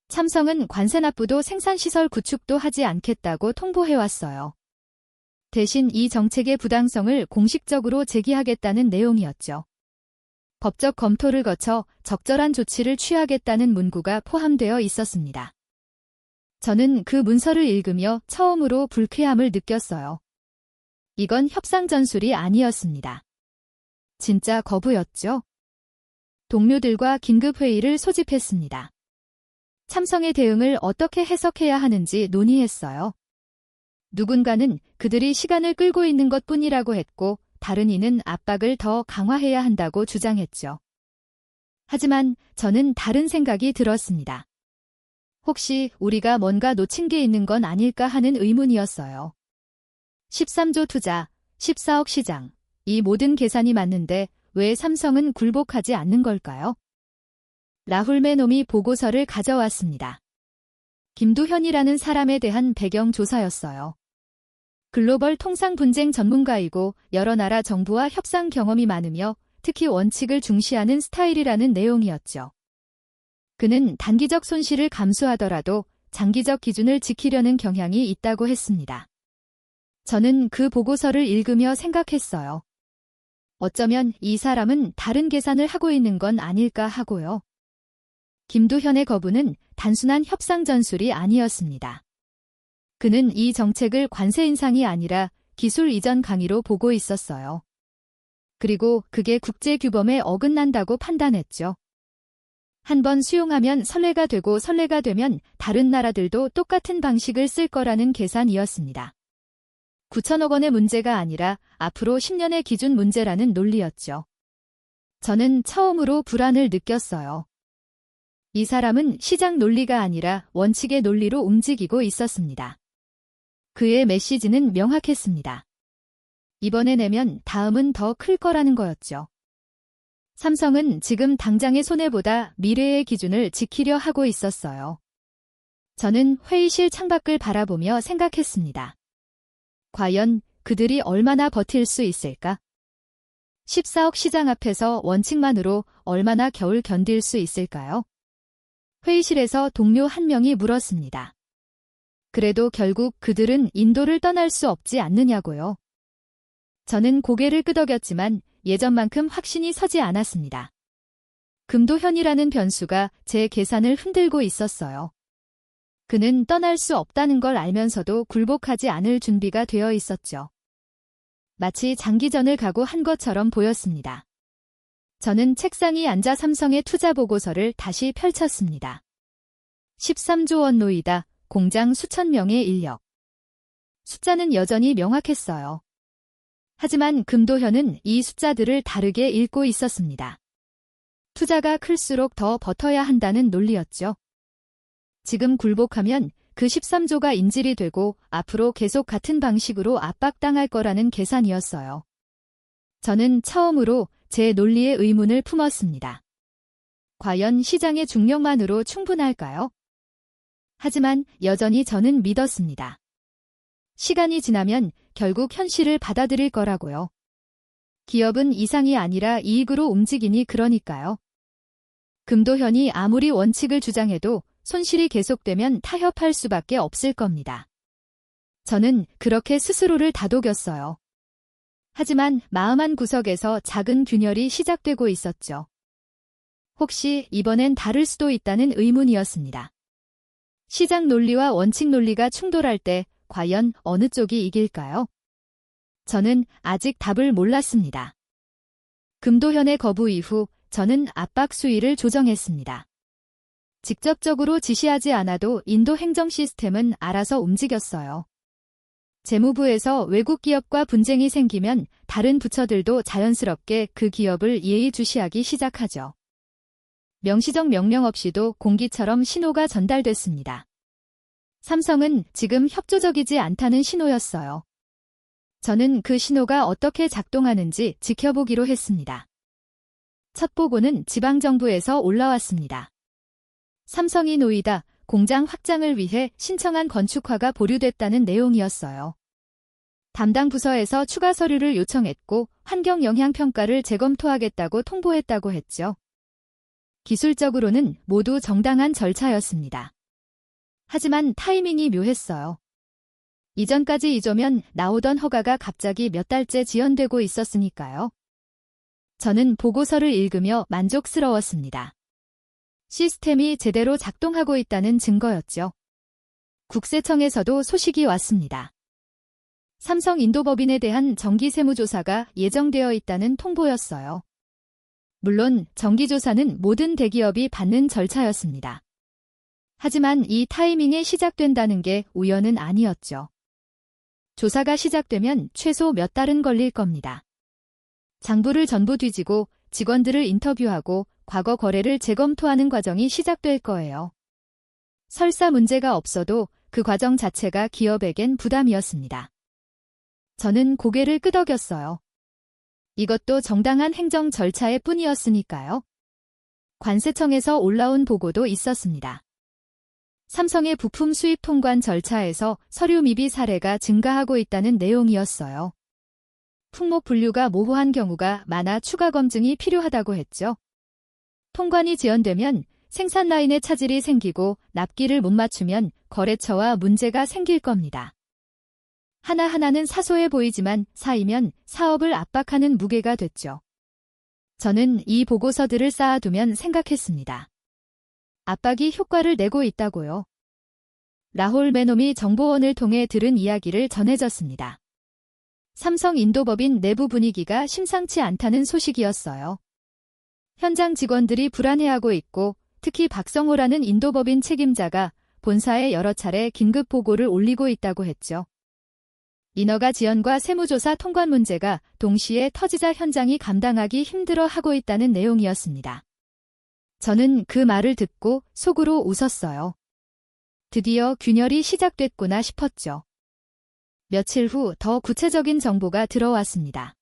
삼성은 관세 납부도 생산시설 구축도 하지 않겠다고 통보해왔어요. 대신 이 정책의 부당성을 공식적으로 제기하겠다는 내용이었죠. 법적 검토를 거쳐 적절한 조치를 취하겠다는 문구가 포함되어 있었습니다. 저는 그 문서를 읽으며 처음으로 불쾌함을 느꼈어요. 이건 협상 전술이 아니었습니다. 진짜 거부였죠. 동료들과 긴급회의를 소집했습니다. 삼성의 대응을 어떻게 해석해야 하는지 논의했어요. 누군가는 그들이 시간을 끌고 있는 것뿐이라고 했고 다른 이는 압박을 더 강화해야 한다고 주장했죠. 하지만 저는 다른 생각이 들었습니다. 혹시 우리가 뭔가 놓친 게 있는 건 아닐까 하는 의문이었어요. 13조 투자, 14억 시장, 이 모든 계산이 맞는데 왜 삼성은 굴복하지 않는 걸까요? 라훌 메놈이 보고서를 가져왔습니다. 김도현이라는 사람에 대한 배경 조사였어요. 글로벌 통상 분쟁 전문가이고 여러 나라 정부와 협상 경험이 많으며 특히 원칙을 중시하는 스타일이라는 내용이었죠. 그는 단기적 손실을 감수하더라도 장기적 기준을 지키려는 경향이 있다고 했습니다. 저는 그 보고서를 읽으며 생각했어요. 어쩌면 이 사람은 다른 계산을 하고 있는 건 아닐까 하고요. 김도현의 거부는 단순한 협상 전술이 아니었습니다. 그는 이 정책을 관세 인상이 아니라 기술 이전 강의로 보고 있었어요. 그리고 그게 국제 규범에 어긋난다고 판단했죠. 한번 수용하면 선례가 되고 선례가 되면 다른 나라들도 똑같은 방식을 쓸 거라는 계산이었습니다. 9천억 원의 문제가 아니라 앞으로 10년의 기준 문제라는 논리였죠. 저는 처음으로 불안을 느꼈어요. 이 사람은 시장 논리가 아니라 원칙의 논리로 움직이고 있었습니다. 그의 메시지는 명확했습니다. 이번에 내면 다음은 더 클 거라는 거였죠. 삼성은 지금 당장의 손해보다 미래의 기준을 지키려 하고 있었어요. 저는 회의실 창밖을 바라보며 생각했습니다. 과연 그들이 얼마나 버틸 수 있을까? 14억 시장 앞에서 원칙만으로 얼마나 겨울 견딜 수 있을까요? 회의실에서 동료 한 명이 물었습니다. 그래도 결국 그들은 인도를 떠날 수 없지 않느냐고요. 저는 고개를 끄덕였지만 예전만큼 확신이 서지 않았습니다. 금도현이라는 변수가 제 계산을 흔들고 있었어요. 그는 떠날 수 없다는 걸 알면서도 굴복하지 않을 준비가 되어 있었죠. 마치 장기전을 각오한 것처럼 보였습니다. 저는 책상에 앉아 삼성의 투자 보고서를 다시 펼쳤습니다. 13조 원 노이다. 공장 수천 명의 인력. 숫자는 여전히 명확했어요. 하지만 금도현은 이 숫자들을 다르게 읽고 있었습니다. 투자가 클수록 더 버텨야 한다는 논리였죠. 지금 굴복하면 그 13조가 인질이 되고 앞으로 계속 같은 방식으로 압박당할 거라는 계산이었어요. 저는 처음으로 제 논리에 의문을 품었습니다. 과연 시장의 중력만으로 충분할까요? 하지만 여전히 저는 믿었습니다. 시간이 지나면 결국 현실을 받아들일 거라고요. 기업은 이상이 아니라 이익으로 움직이니 그러니까요. 금도현이 아무리 원칙을 주장해도 손실이 계속되면 타협할 수밖에 없을 겁니다. 저는 그렇게 스스로를 다독였어요. 하지만 마음 한 구석에서 작은 균열이 시작되고 있었죠. 혹시 이번엔 다를 수도 있다는 의문이었습니다. 시장 논리와 원칙 논리가 충돌할 때 과연 어느 쪽이 이길까요? 저는 아직 답을 몰랐습니다. 금도현의 거부 이후 저는 압박 수위를 조정했습니다. 직접적으로 지시하지 않아도 인도 행정 시스템은 알아서 움직였어요. 재무부에서 외국 기업과 분쟁이 생기면 다른 부처들도 자연스럽게 그 기업을 예의주시하기 시작하죠. 명시적 명령 없이도 공기처럼 신호가 전달됐습니다. 삼성은 지금 협조적이지 않다는 신호였어요. 저는 그 신호가 어떻게 작동하는지 지켜보기로 했습니다. 첫 보고는 지방정부에서 올라왔습니다. 삼성이 노이다 공장 확장을 위해 신청한 건축화가 보류됐다는 내용이었어요. 담당 부서에서 추가 서류를 요청했고 환경영향평가를 재검토하겠다고 통보했다고 했죠. 기술적으로는 모두 정당한 절차였습니다. 하지만 타이밍이 묘했어요. 이전까지 잊으면 나오던 허가가 갑자기 몇 달째 지연되고 있었으니까요. 저는 보고서를 읽으며 만족스러웠습니다. 시스템이 제대로 작동하고 있다는 증거였죠. 국세청에서도 소식이 왔습니다. 삼성 인도법인에 대한 정기세무조사가 예정되어 있다는 통보였어요. 물론 정기조사는 모든 대기업이 받는 절차였습니다. 하지만 이 타이밍에 시작된다는 게 우연은 아니었죠. 조사가 시작되면 최소 몇 달은 걸릴 겁니다. 장부를 전부 뒤지고 직원들을 인터뷰하고 과거 거래를 재검토하는 과정이 시작될 거예요. 설사 문제가 없어도 그 과정 자체가 기업에겐 부담이었습니다. 저는 고개를 끄덕였어요. 이것도 정당한 행정 절차의 뿐이었으니까요. 관세청에서 올라온 보고도 있었습니다. 삼성의 부품 수입 통관 절차에서 서류 미비 사례가 증가하고 있다는 내용이었어요. 품목 분류가 모호한 경우가 많아 추가 검증이 필요하다고 했죠. 통관이 지연되면 생산 라인에 차질이 생기고 납기를 못 맞추면 거래처와 문제가 생길 겁니다. 하나하나는 사소해 보이지만 쌓이면 사업을 압박하는 무게가 됐죠. 저는 이 보고서들을 쌓아두면 생각했습니다. 압박이 효과를 내고 있다고요. 라홀 메놈이 정보원을 통해 들은 이야기를 전해졌습니다. 삼성 인도법인 내부 분위기가 심상치 않다는 소식이었어요. 현장 직원들이 불안해하고 있고 특히 박성호라는 인도법인 책임자가 본사에 여러 차례 긴급 보고를 올리고 있다고 했죠. 인허가 지연과 세무조사 통관 문제가 동시에 터지자 현장이 감당하기 힘들어하고 있다는 내용이었습니다. 저는 그 말을 듣고 속으로 웃었어요. 드디어 균열이 시작됐구나 싶었죠. 며칠 후 더 구체적인 정보가 들어왔습니다.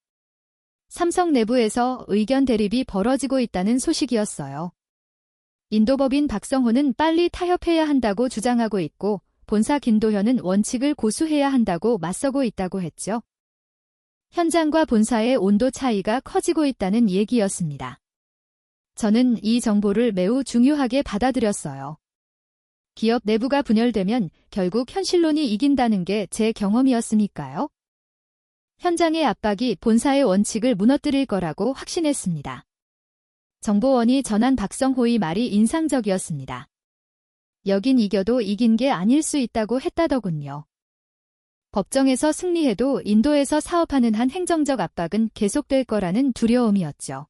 삼성 내부에서 의견 대립이 벌어지고 있다는 소식이었어요. 인도법인 박성호는 빨리 타협해야 한다고 주장하고 있고 본사 김도현은 원칙을 고수해야 한다고 맞서고 있다고 했죠. 현장과 본사의 온도 차이가 커지고 있다는 얘기였습니다. 저는 이 정보를 매우 중요하게 받아들였어요. 기업 내부가 분열되면 결국 현실론이 이긴다는 게 제 경험이었으니까요. 현장의 압박이 본사의 원칙을 무너뜨릴 거라고 확신했습니다. 정보원이 전한 박성호의 말이 인상적이었습니다. 여긴 이겨도 이긴 게 아닐 수 있다고 했다더군요. 법정에서 승리해도 인도에서 사업하는 한 행정적 압박은 계속될 거라는 두려움이었죠.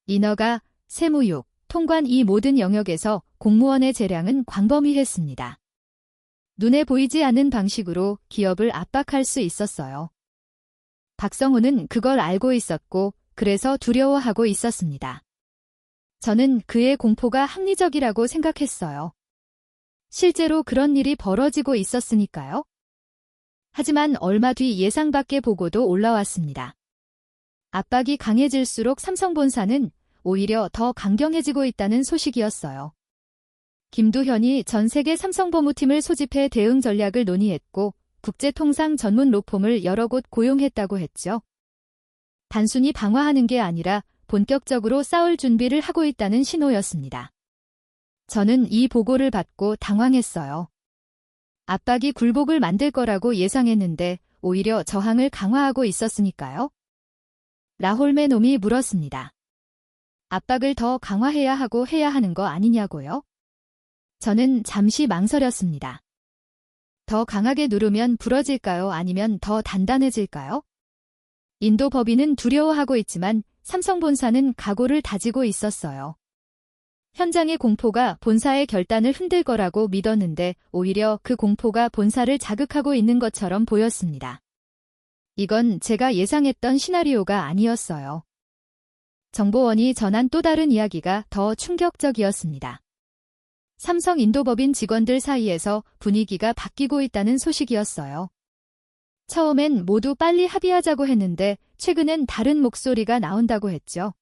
인허가, 세무육, 통관 이 모든 영역에서 공무원의 재량은 광범위했습니다. 눈에 보이지 않는 방식으로 기업을 압박할 수 있었어요. 박성호는 그걸 알고 있었고 그래서 두려워하고 있었습니다. 저는 그의 공포가 합리적이라고 생각했어요. 실제로 그런 일이 벌어지고 있었으니까요. 하지만 얼마 뒤 예상 밖의 보고도 올라왔습니다. 압박이 강해질수록 삼성본사는 오히려 더 강경해지고 있다는 소식이었어요. 김두현이 전 세계 삼성법무팀을 소집해 대응 전략을 논의했고 국제통상 전문 로펌을 여러 곳 고용했다고 했죠. 단순히 방어하는 게 아니라 본격적으로 싸울 준비를 하고 있다는 신호였습니다. 저는 이 보고를 받고 당황했어요. 압박이 굴복을 만들 거라고 예상했는데 오히려 저항을 강화하고 있었으니까요. 라홀메 놈이 물었습니다. 압박을 더 강화해야 하고 해야 하는 거 아니냐고요? 저는 잠시 망설였습니다. 더 강하게 누르면 부러질까요? 아니면 더 단단해질까요? 인도 법인은 두려워하고 있지만 삼성 본사는 각오를 다지고 있었어요. 현장의 공포가 본사의 결단을 흔들 거라고 믿었는데 오히려 그 공포가 본사를 자극하고 있는 것처럼 보였습니다. 이건 제가 예상했던 시나리오가 아니었어요. 정보원이 전한 또 다른 이야기가 더 충격적이었습니다. 삼성 인도법인 직원들 사이에서 분위기가 바뀌고 있다는 소식이었어요. 처음엔 모두 빨리 합의하자고 했는데 최근엔 다른 목소리가 나온다고 했죠.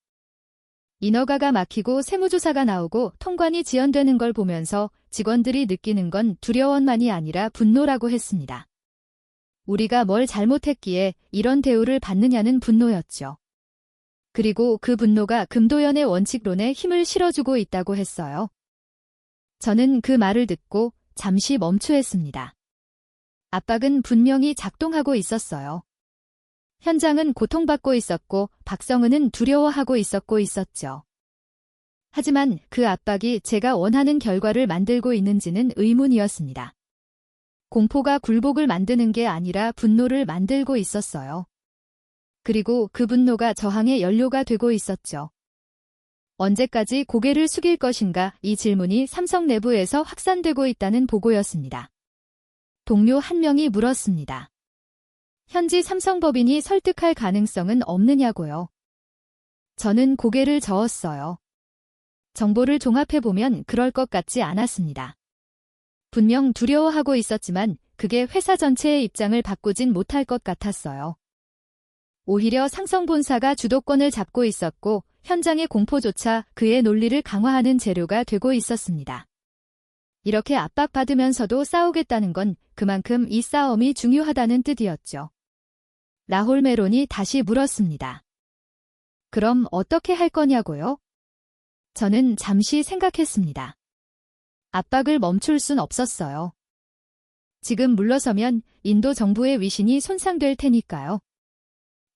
인허가가 막히고 세무조사가 나오고 통관이 지연되는 걸 보면서 직원들이 느끼는 건 두려움만이 아니라 분노라고 했습니다. 우리가 뭘 잘못했기에 이런 대우를 받느냐는 분노였죠. 그리고 그 분노가 금도연의 원칙론에 힘을 실어주고 있다고 했어요. 저는 그 말을 듣고 잠시 멈추했습니다. 압박은 분명히 작동하고 있었어요. 현장은 고통받고 있었고 박성은은 두려워하고 있었죠. 하지만 그 압박이 제가 원하는 결과를 만들고 있는지는 의문이었습니다. 공포가 굴복을 만드는 게 아니라 분노를 만들고 있었어요. 그리고 그 분노가 저항의 연료가 되고 있었죠. 언제까지 고개를 숙일 것인가? 이 질문이 삼성 내부에서 확산되고 있다는 보고였습니다. 동료 한 명이 물었습니다. 현지 삼성법인이 설득할 가능성은 없느냐고요. 저는 고개를 저었어요. 정보를 종합해보면 그럴 것 같지 않았습니다. 분명 두려워하고 있었지만 그게 회사 전체의 입장을 바꾸진 못할 것 같았어요. 오히려 삼성본사가 주도권을 잡고 있었고 현장의 공포조차 그의 논리를 강화하는 재료가 되고 있었습니다. 이렇게 압박받으면서도 싸우겠다는 건 그만큼 이 싸움이 중요하다는 뜻이었죠. 라홀 메론이 다시 물었습니다. 그럼 어떻게 할 거냐고요? 저는 잠시 생각했습니다. 압박을 멈출 순 없었어요. 지금 물러서면 인도 정부의 위신이 손상될 테니까요.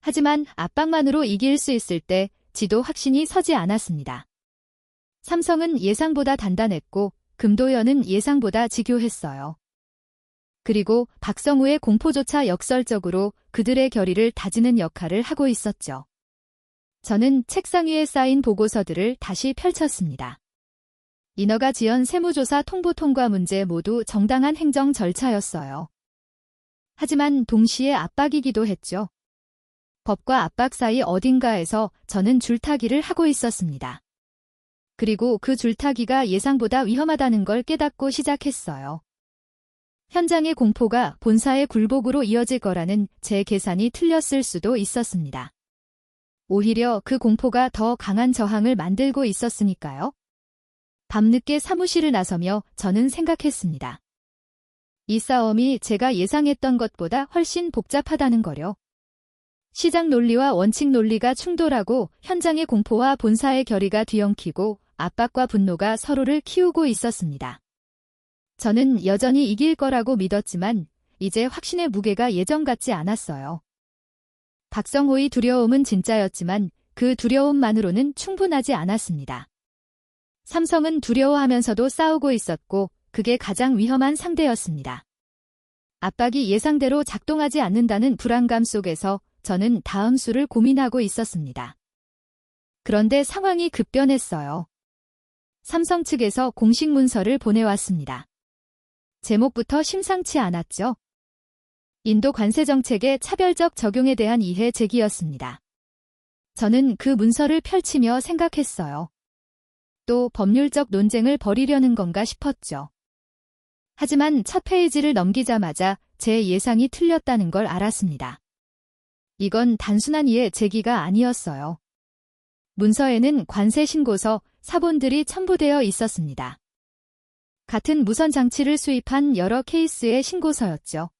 하지만 압박만으로 이길 수 있을 때 지도 확신이 서지 않았습니다. 삼성은 예상보다 단단했고 금도연은 예상보다 지교했어요. 그리고 박성우의 공포조차 역설적으로 그들의 결의를 다지는 역할을 하고 있었죠. 저는 책상 위에 쌓인 보고서들을 다시 펼쳤습니다. 인허가 지연 세무조사 통보 통과 문제 모두 정당한 행정 절차였어요. 하지만 동시에 압박이기도 했죠. 법과 압박 사이 어딘가에서 저는 줄타기를 하고 있었습니다. 그리고 그 줄타기가 예상보다 위험하다는 걸 깨닫고 시작했어요. 현장의 공포가 본사의 굴복으로 이어질 거라는 제 계산이 틀렸을 수도 있었습니다. 오히려 그 공포가 더 강한 저항을 만들고 있었으니까요. 밤늦게 사무실을 나서며 저는 생각했습니다. 이 싸움이 제가 예상했던 것보다 훨씬 복잡하다는 거요. 시장 논리와 원칙 논리가 충돌하고 현장의 공포와 본사의 결의가 뒤엉키고 압박과 분노가 서로를 키우고 있었습니다. 저는 여전히 이길 거라고 믿었지만 이제 확신의 무게가 예전 같지 않았어요. 박성호의 두려움은 진짜였지만 그 두려움만으로는 충분하지 않았습니다. 삼성은 두려워하면서도 싸우고 있었고 그게 가장 위험한 상대였습니다. 압박이 예상대로 작동하지 않는다는 불안감 속에서 저는 다음 수를 고민하고 있었습니다. 그런데 상황이 급변했어요. 삼성 측에서 공식 문서를 보내왔습니다. 제목부터 심상치 않았죠. 인도 관세 정책의 차별적 적용에 대한 이해 제기였습니다. 저는 그 문서를 펼치며 생각했어요. 또 법률적 논쟁을 벌이려는 건가 싶었죠. 하지만 첫 페이지를 넘기자마자 제 예상이 틀렸다는 걸 알았습니다. 이건 단순한 이해 제기가 아니었어요. 문서에는 관세 신고서, 사본들이 첨부되어 있었습니다. 같은 무선 장치를 수입한 여러 케이스의 신고서였죠.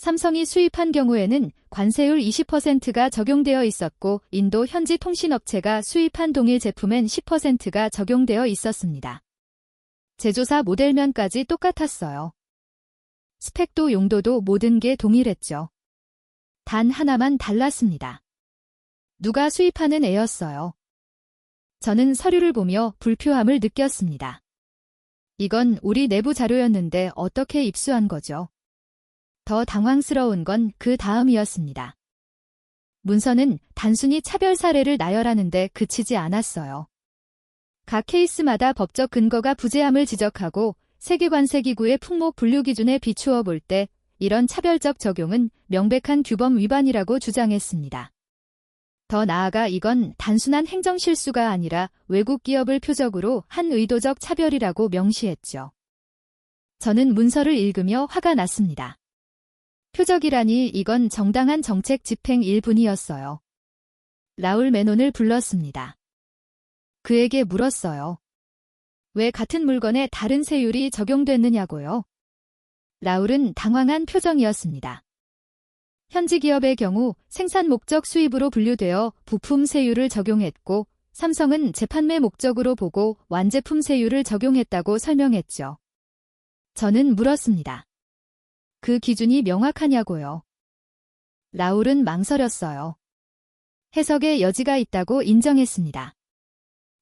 삼성이 수입한 경우에는 관세율 20%가 적용되어 있었고 인도 현지 통신업체가 수입한 동일 제품엔 10%가 적용되어 있었습니다. 제조사 모델면까지 똑같았어요. 스펙도 용도도 모든 게 동일했죠. 단 하나만 달랐습니다. 누가 수입하는 애였어요. 저는 서류를 보며 불표함을 느꼈습니다. 이건 우리 내부 자료였는데 어떻게 입수한 거죠? 더 당황스러운 건 그 다음이었습니다. 문서는 단순히 차별 사례를 나열하는데 그치지 않았어요. 각 케이스마다 법적 근거가 부재함을 지적하고 세계관세기구의 품목 분류 기준에 비추어 볼 때 이런 차별적 적용은 명백한 규범 위반이라고 주장했습니다. 더 나아가 이건 단순한 행정실수가 아니라 외국 기업을 표적으로 한 의도적 차별이라고 명시했죠. 저는 문서를 읽으며 화가 났습니다. 표적이라니 이건 정당한 정책 집행 일분이었어요. 라울 메논을 불렀습니다. 그에게 물었어요. 왜 같은 물건에 다른 세율이 적용됐느냐고요? 라울은 당황한 표정이었습니다. 현지 기업의 경우 생산 목적 수입으로 분류되어 부품 세율을 적용했고 삼성은 재판매 목적으로 보고 완제품 세율을 적용했다고 설명했죠. 저는 물었습니다. 그 기준이 명확하냐고요? 라울은 망설였어요. 해석의 여지가 있다고 인정했습니다.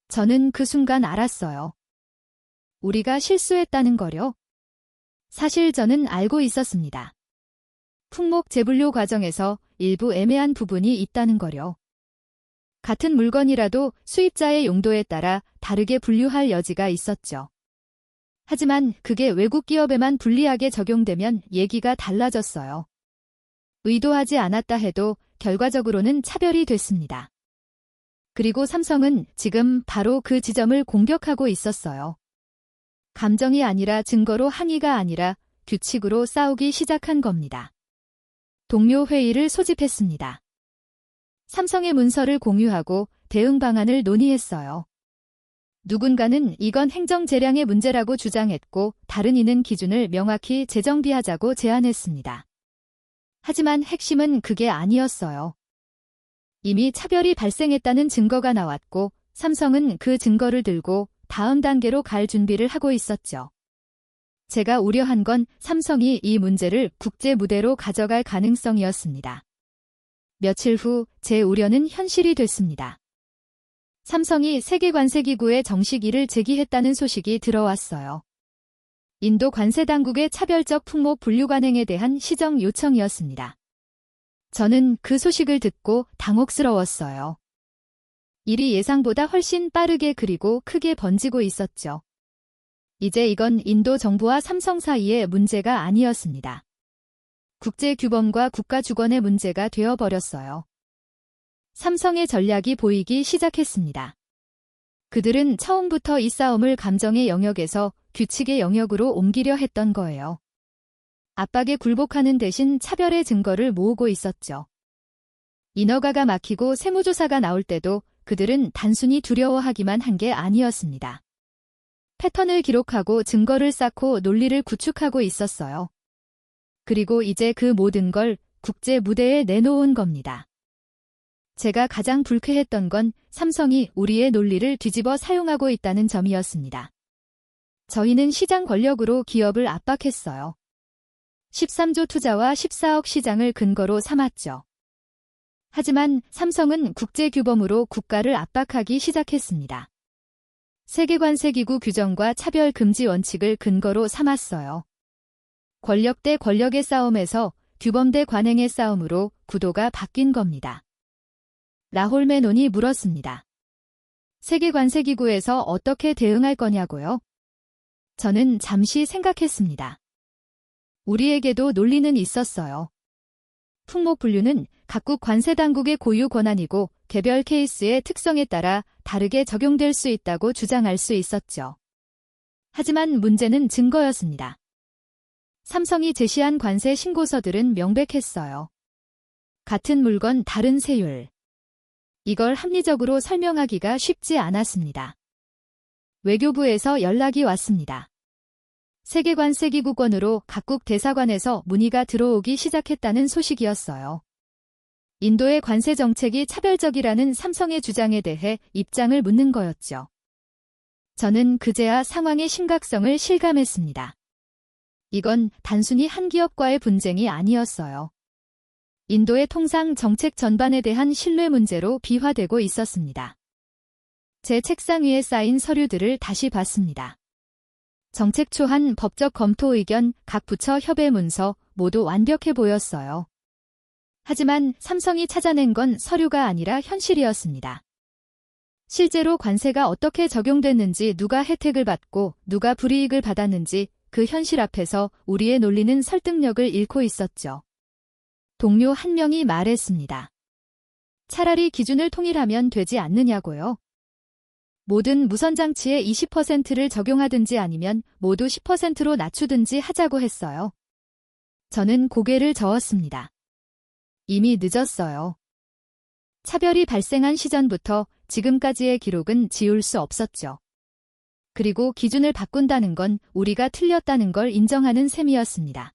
저는 그 순간 알았어요. 우리가 실수했다는 거요? 사실 저는 알고 있었습니다. 품목 재분류 과정에서 일부 애매한 부분이 있다는 거요. 같은 물건이라도 수입자의 용도에 따라 다르게 분류할 여지가 있었죠. 하지만 그게 외국 기업에만 불리하게 적용되면 얘기가 달라졌어요. 의도하지 않았다 해도 결과적으로는 차별이 됐습니다. 그리고 삼성은 지금 바로 그 지점을 공격하고 있었어요. 감정이 아니라 증거로 항의가 아니라 규칙으로 싸우기 시작한 겁니다. 동료 회의를 소집했습니다. 삼성의 문서를 공유하고 대응 방안을 논의했어요. 누군가는 이건 행정 재량의 문제라고 주장했고 다른 이는 기준을 명확히 재정비하자고 제안했습니다. 하지만 핵심은 그게 아니었어요. 이미 차별이 발생했다는 증거가 나왔고 삼성은 그 증거를 들고 다음 단계로 갈 준비를 하고 있었죠. 제가 우려한 건 삼성이 이 문제를 국제 무대로 가져갈 가능성이었습니다. 며칠 후 제 우려는 현실이 됐습니다. 삼성이 세계관세기구에 정식 이를 제기했다는 소식이 들어왔어요. 인도 관세당국의 차별적 품목 분류 관행에 대한 시정 요청이었습니다. 저는 그 소식을 듣고 당혹스러웠어요. 일이 예상보다 훨씬 빠르게 그리고 크게 번지고 있었죠. 이제 이건 인도 정부와 삼성 사이의 문제가 아니었습니다. 국제 규범과 국가 주권의 문제가 되어버렸어요. 삼성의 전략이 보이기 시작했습니다. 그들은 처음부터 이 싸움을 감정의 영역에서 규칙의 영역으로 옮기려 했던 거예요. 압박에 굴복하는 대신 차별의 증거를 모으고 있었죠. 인허가가 막히고 세무조사가 나올 때도 그들은 단순히 두려워하기만 한 게 아니었습니다. 패턴을 기록하고 증거를 쌓고 논리를 구축하고 있었어요. 그리고 이제 그 모든 걸 국제 무대에 내놓은 겁니다. 제가 가장 불쾌했던 건 삼성이 우리의 논리를 뒤집어 사용하고 있다는 점이었습니다. 저희는 시장 권력으로 기업을 압박했어요. 13조 투자와 14억 시장을 근거로 삼았죠. 하지만 삼성은 국제규범으로 국가를 압박하기 시작했습니다. 세계관세기구 규정과 차별금지 원칙을 근거로 삼았어요. 권력 대 권력의 싸움에서 규범 대 관행의 싸움으로 구도가 바뀐 겁니다. 라홀 메논이 물었습니다. 세계관세기구에서 어떻게 대응할 거냐고요? 저는 잠시 생각했습니다. 우리에게도 논리는 있었어요. 품목 분류는 각국 관세당국의 고유 권한이고 개별 케이스의 특성에 따라 다르게 적용될 수 있다고 주장할 수 있었죠. 하지만 문제는 증거였습니다. 삼성이 제시한 관세 신고서들은 명백했어요. 같은 물건 다른 세율. 이걸 합리적으로 설명하기가 쉽지 않았습니다. 외교부에서 연락이 왔습니다. 세계관 세기국원으로 각국 대사관에서 문의가 들어오기 시작했다는 소식이었어요. 인도의 관세 정책이 차별적이라는 삼성의 주장에 대해 입장을 묻는 거였죠. 저는 그제야 상황의 심각성을 실감했습니다. 이건 단순히 한 기업과의 분쟁이 아니었어요. 인도의 통상 정책 전반에 대한 신뢰 문제로 비화되고 있었습니다. 제 책상 위에 쌓인 서류들을 다시 봤습니다. 정책 초안, 법적 검토 의견, 각 부처 협의 문서 모두 완벽해 보였어요. 하지만 삼성이 찾아낸 건 서류가 아니라 현실이었습니다. 실제로 관세가 어떻게 적용됐는지, 누가 혜택을 받고 누가 불이익을 받았는지 그 현실 앞에서 우리의 논리는 설득력을 잃고 있었죠. 동료 한 명이 말했습니다. 차라리 기준을 통일하면 되지 않느냐고요. 모든 무선장치에 20%를 적용하든지 아니면 모두 10%로 낮추든지 하자고 했어요. 저는 고개를 저었습니다. 이미 늦었어요. 차별이 발생한 시전부터 지금까지의 기록은 지울 수 없었죠. 그리고 기준을 바꾼다는 건 우리가 틀렸다는 걸 인정하는 셈이었습니다.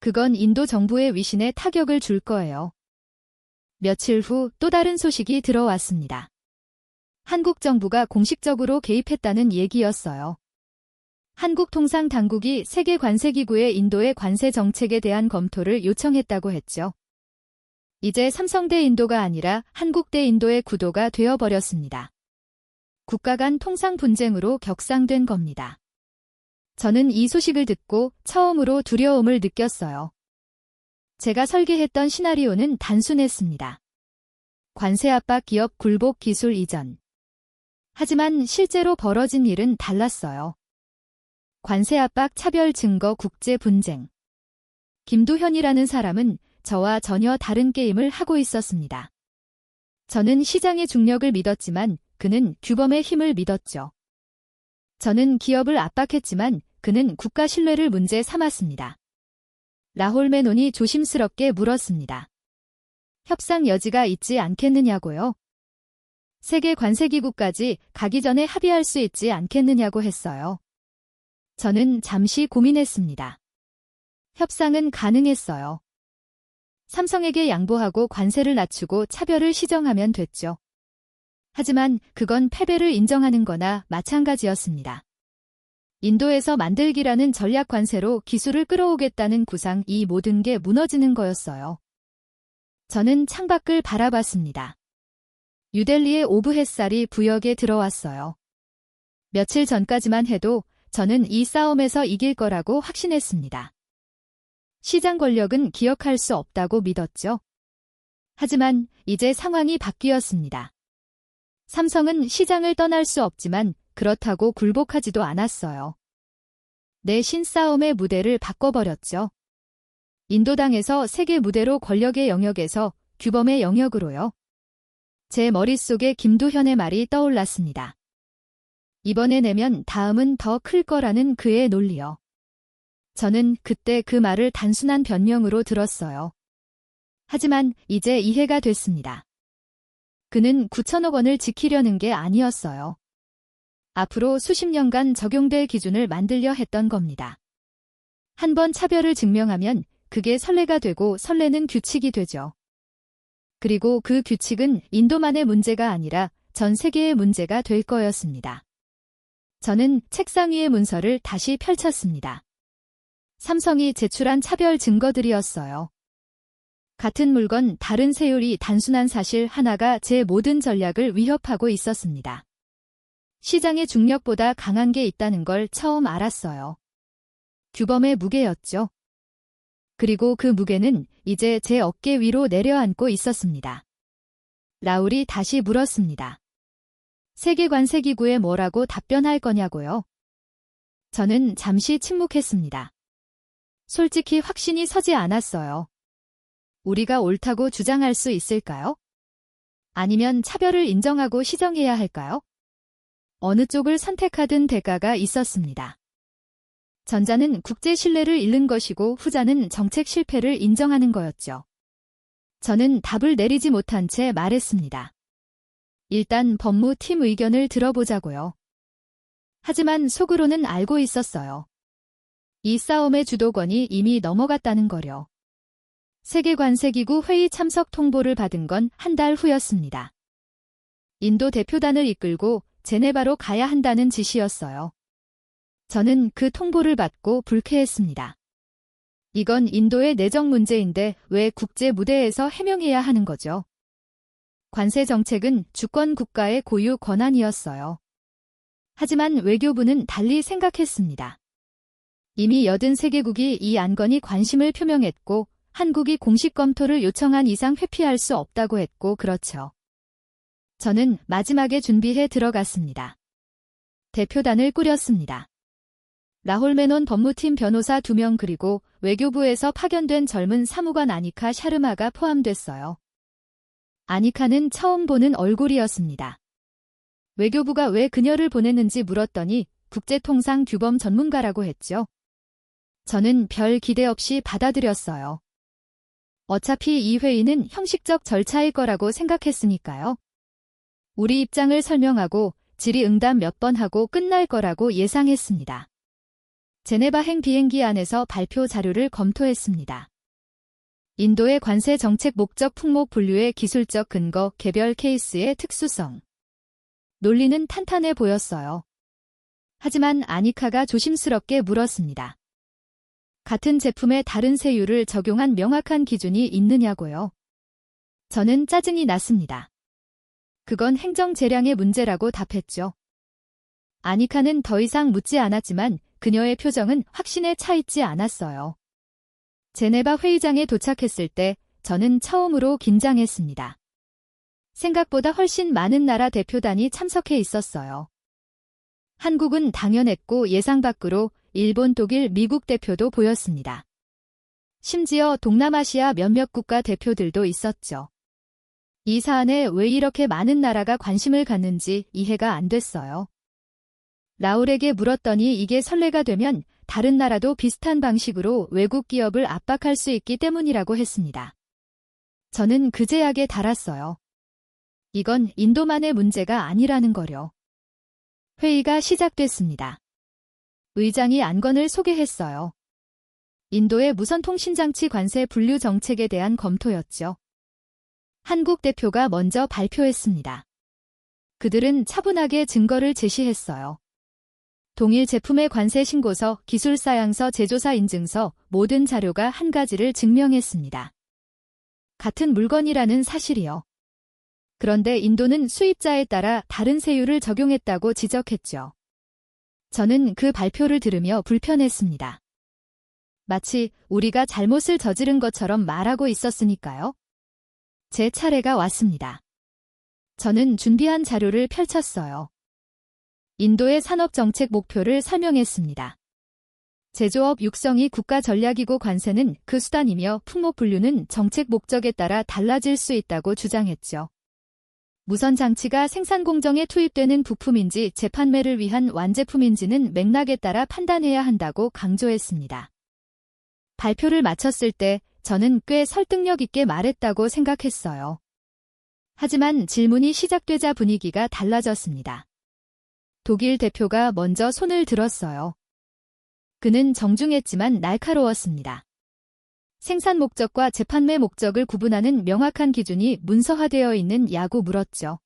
그건 인도 정부의 위신에 타격을 줄 거예요. 며칠 후 또 다른 소식이 들어왔습니다. 한국 정부가 공식적으로 개입했다는 얘기였어요. 한국통상당국이 세계관세기구의 인도의 관세 정책에 대한 검토를 요청했다고 했죠. 이제 삼성 대 인도가 아니라 한국 대 인도의 구도가 되어버렸습니다. 국가 간 통상 분쟁으로 격상된 겁니다. 저는 이 소식을 듣고 처음으로 두려움을 느꼈어요. 제가 설계했던 시나리오는 단순했습니다. 관세 압박, 기업 굴복, 기술 이전. 하지만 실제로 벌어진 일은 달랐어요. 관세 압박, 차별 증거, 국제 분쟁. 김두현이라는 사람은 저와 전혀 다른 게임을 하고 있었습니다. 저는 시장의 중력을 믿었지만 그는 규범의 힘을 믿었죠. 저는 기업을 압박했지만 그는 국가 신뢰를 문제 삼았습니다. 라홀 메논이 조심스럽게 물었습니다. 협상 여지가 있지 않겠느냐고요? 세계 관세기구까지 가기 전에 합의할 수 있지 않겠느냐고 했어요. 저는 잠시 고민했습니다. 협상은 가능했어요. 삼성에게 양보하고 관세를 낮추고 차별을 시정하면 됐죠. 하지만 그건 패배를 인정하는 거나 마찬가지였습니다. 인도에서 만들기라는 전략 관세로 기술을 끌어오겠다는 구상, 이 모든 게 무너지는 거였어요. 저는 창밖을 바라봤습니다. 뉴델리의 오브 햇살이 부역에 들어왔어요. 며칠 전까지만 해도 저는 이 싸움에서 이길 거라고 확신했습니다. 시장 권력은 기억할 수 없다고 믿었죠. 하지만 이제 상황이 바뀌었습니다. 삼성은 시장을 떠날 수 없지만 그렇다고 굴복하지도 않았어요. 내 신싸움의 무대를 바꿔버렸죠. 인도당에서 세계 무대로, 권력의 영역에서 규범의 영역으로요. 제 머릿속에 김두현의 말이 떠올랐습니다. 이번에 내면 다음은 더 클 거라는 그의 논리요. 저는 그때 그 말을 단순한 변명으로 들었어요. 하지만 이제 이해가 됐습니다. 그는 9천억 원을 지키려는 게 아니었어요. 앞으로 수십 년간 적용될 기준을 만들려 했던 겁니다. 한 번 차별을 증명하면 그게 선례가 되고 선례는 규칙이 되죠. 그리고 그 규칙은 인도만의 문제가 아니라 전 세계의 문제가 될 거였습니다. 저는 책상 위의 문서를 다시 펼쳤습니다. 삼성이 제출한 차별 증거들이었어요. 같은 물건, 다른 세율이, 단순한 사실 하나가 제 모든 전략을 위협하고 있었습니다. 시장의 중력보다 강한 게 있다는 걸 처음 알았어요. 규범의 무게였죠. 그리고 그 무게는 이제 제 어깨 위로 내려앉고 있었습니다. 라울이 다시 물었습니다. 세계관세기구에 뭐라고 답변할 거냐고요? 저는 잠시 침묵했습니다. 솔직히 확신이 서지 않았어요. 우리가 옳다고 주장할 수 있을까요? 아니면 차별을 인정하고 시정해야 할까요? 어느 쪽을 선택하든 대가가 있었습니다. 전자는 국제 신뢰를 잃는 것이고 후자는 정책 실패를 인정하는 거였죠. 저는 답을 내리지 못한 채 말했습니다. 일단 법무팀 의견을 들어보자고요. 하지만 속으로는 알고 있었어요. 이 싸움의 주도권이 이미 넘어갔다는 거려. 세계관세기구 회의 참석 통보를 받은 건 한 달 후였습니다. 인도 대표단을 이끌고 제네바로 가야 한다는 지시였어요. 저는 그 통보를 받고 불쾌했습니다. 이건 인도의 내정 문제인데 왜 국제 무대에서 해명해야 하는 거죠? 관세 정책은 주권 국가의 고유 권한이었어요. 하지만 외교부는 달리 생각했습니다. 이미 83개국이 이 안건이 관심을 표명했고 한국이 공식 검토를 요청한 이상 회피할 수 없다고 했고 그렇죠. 저는 마지막에 준비해 들어갔습니다. 대표단을 꾸렸습니다. 라홀 메논 법무팀 변호사 2명 그리고 외교부에서 파견된 젊은 사무관 아니카 샤르마가 포함됐어요. 아니카는 처음 보는 얼굴이었습니다. 외교부가 왜 그녀를 보냈는지 물었더니 국제통상 규범 전문가라고 했죠. 저는 별 기대 없이 받아들였어요. 어차피 이 회의는 형식적 절차일 거라고 생각했으니까요. 우리 입장을 설명하고 질의응답 몇 번 하고 끝날 거라고 예상했습니다. 제네바행 비행기 안에서 발표 자료를 검토했습니다. 인도의 관세 정책 목적 품목 분류의 기술적 근거, 개별 케이스의 특수성. 논리는 탄탄해 보였어요. 하지만 아니카가 조심스럽게 물었습니다. 같은 제품에 다른 세율을 적용한 명확한 기준이 있느냐고요. 저는 짜증이 났습니다. 그건 행정 재량의 문제라고 답했죠. 아니카는 더 이상 묻지 않았지만 그녀의 표정은 확신에 차 있지 않았어요. 제네바 회의장에 도착했을 때 저는 처음으로 긴장했습니다. 생각보다 훨씬 많은 나라 대표단이 참석해 있었어요. 한국은 당연했고 예상 밖으로 일본, 독일, 미국 대표도 보였습니다. 심지어 동남아시아 몇몇 국가 대표들도 있었죠. 이 사안에 왜 이렇게 많은 나라가 관심을 갖는지 이해가 안 됐어요. 라울에게 물었더니 이게 선례가 되면 다른 나라도 비슷한 방식으로 외국 기업을 압박할 수 있기 때문이라고 했습니다. 저는 그 제약에 달았어요. 이건 인도만의 문제가 아니라는 거려. 회의가 시작됐습니다. 의장이 안건을 소개했어요. 인도의 무선통신장치 관세 분류 정책에 대한 검토였죠. 한국 대표가 먼저 발표했습니다. 그들은 차분하게 증거를 제시했어요. 동일 제품의 관세 신고서, 기술사양서, 제조사 인증서, 모든 자료가 한 가지를 증명했습니다. 같은 물건이라는 사실이요. 그런데 인도는 수입자에 따라 다른 세율을 적용했다고 지적했죠. 저는 그 발표를 들으며 불편했습니다. 마치 우리가 잘못을 저지른 것처럼 말하고 있었으니까요. 제 차례가 왔습니다. 저는 준비한 자료를 펼쳤어요. 인도의 산업정책 목표를 설명했습니다. 제조업 육성이 국가전략이고 관세는 그 수단이며 품목 분류는 정책 목적에 따라 달라질 수 있다고 주장했죠. 무선장치가 생산 공정에 투입되는 부품인지 재판매를 위한 완제품인지는 맥락에 따라 판단해야 한다고 강조했습니다. 발표를 마쳤을 때 저는 꽤 설득력 있게 말했다고 생각했어요. 하지만 질문이 시작되자 분위기가 달라졌습니다. 독일 대표가 먼저 손을 들었어요. 그는 정중했지만 날카로웠습니다. 생산 목적과 재판매 목적을 구분하는 명확한 기준이 문서화되어 있느냐고 물었죠.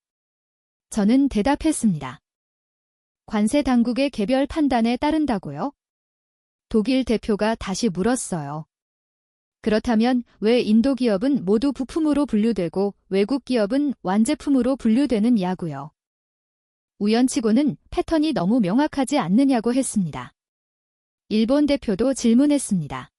저는 대답했습니다. 관세 당국의 개별 판단에 따른다고요? 독일 대표가 다시 물었어요. 그렇다면 왜 인도 기업은 모두 부품으로 분류되고 외국 기업은 완제품으로 분류되느냐고요. 우연치고는 패턴이 너무 명확하지 않느냐고 했습니다. 일본 대표도 질문했습니다.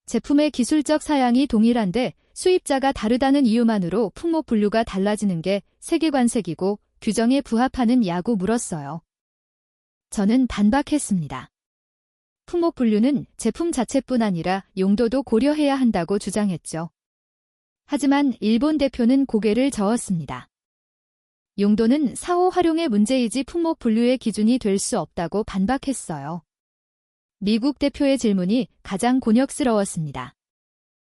제품의 기술적 사양이 동일한데 수입자가 다르다는 이유만으로 품목 분류가 달라지는 게 세계관색이고 규정에 부합하느냐고 물었어요. 저는 반박했습니다. 품목 분류는 제품 자체뿐 아니라 용도도 고려해야 한다고 주장했죠. 하지만 일본 대표는 고개를 저었습니다. 용도는 사후 활용의 문제이지 품목 분류의 기준이 될 수 없다고 반박했어요. 미국 대표의 질문이 가장 곤욕스러웠습니다.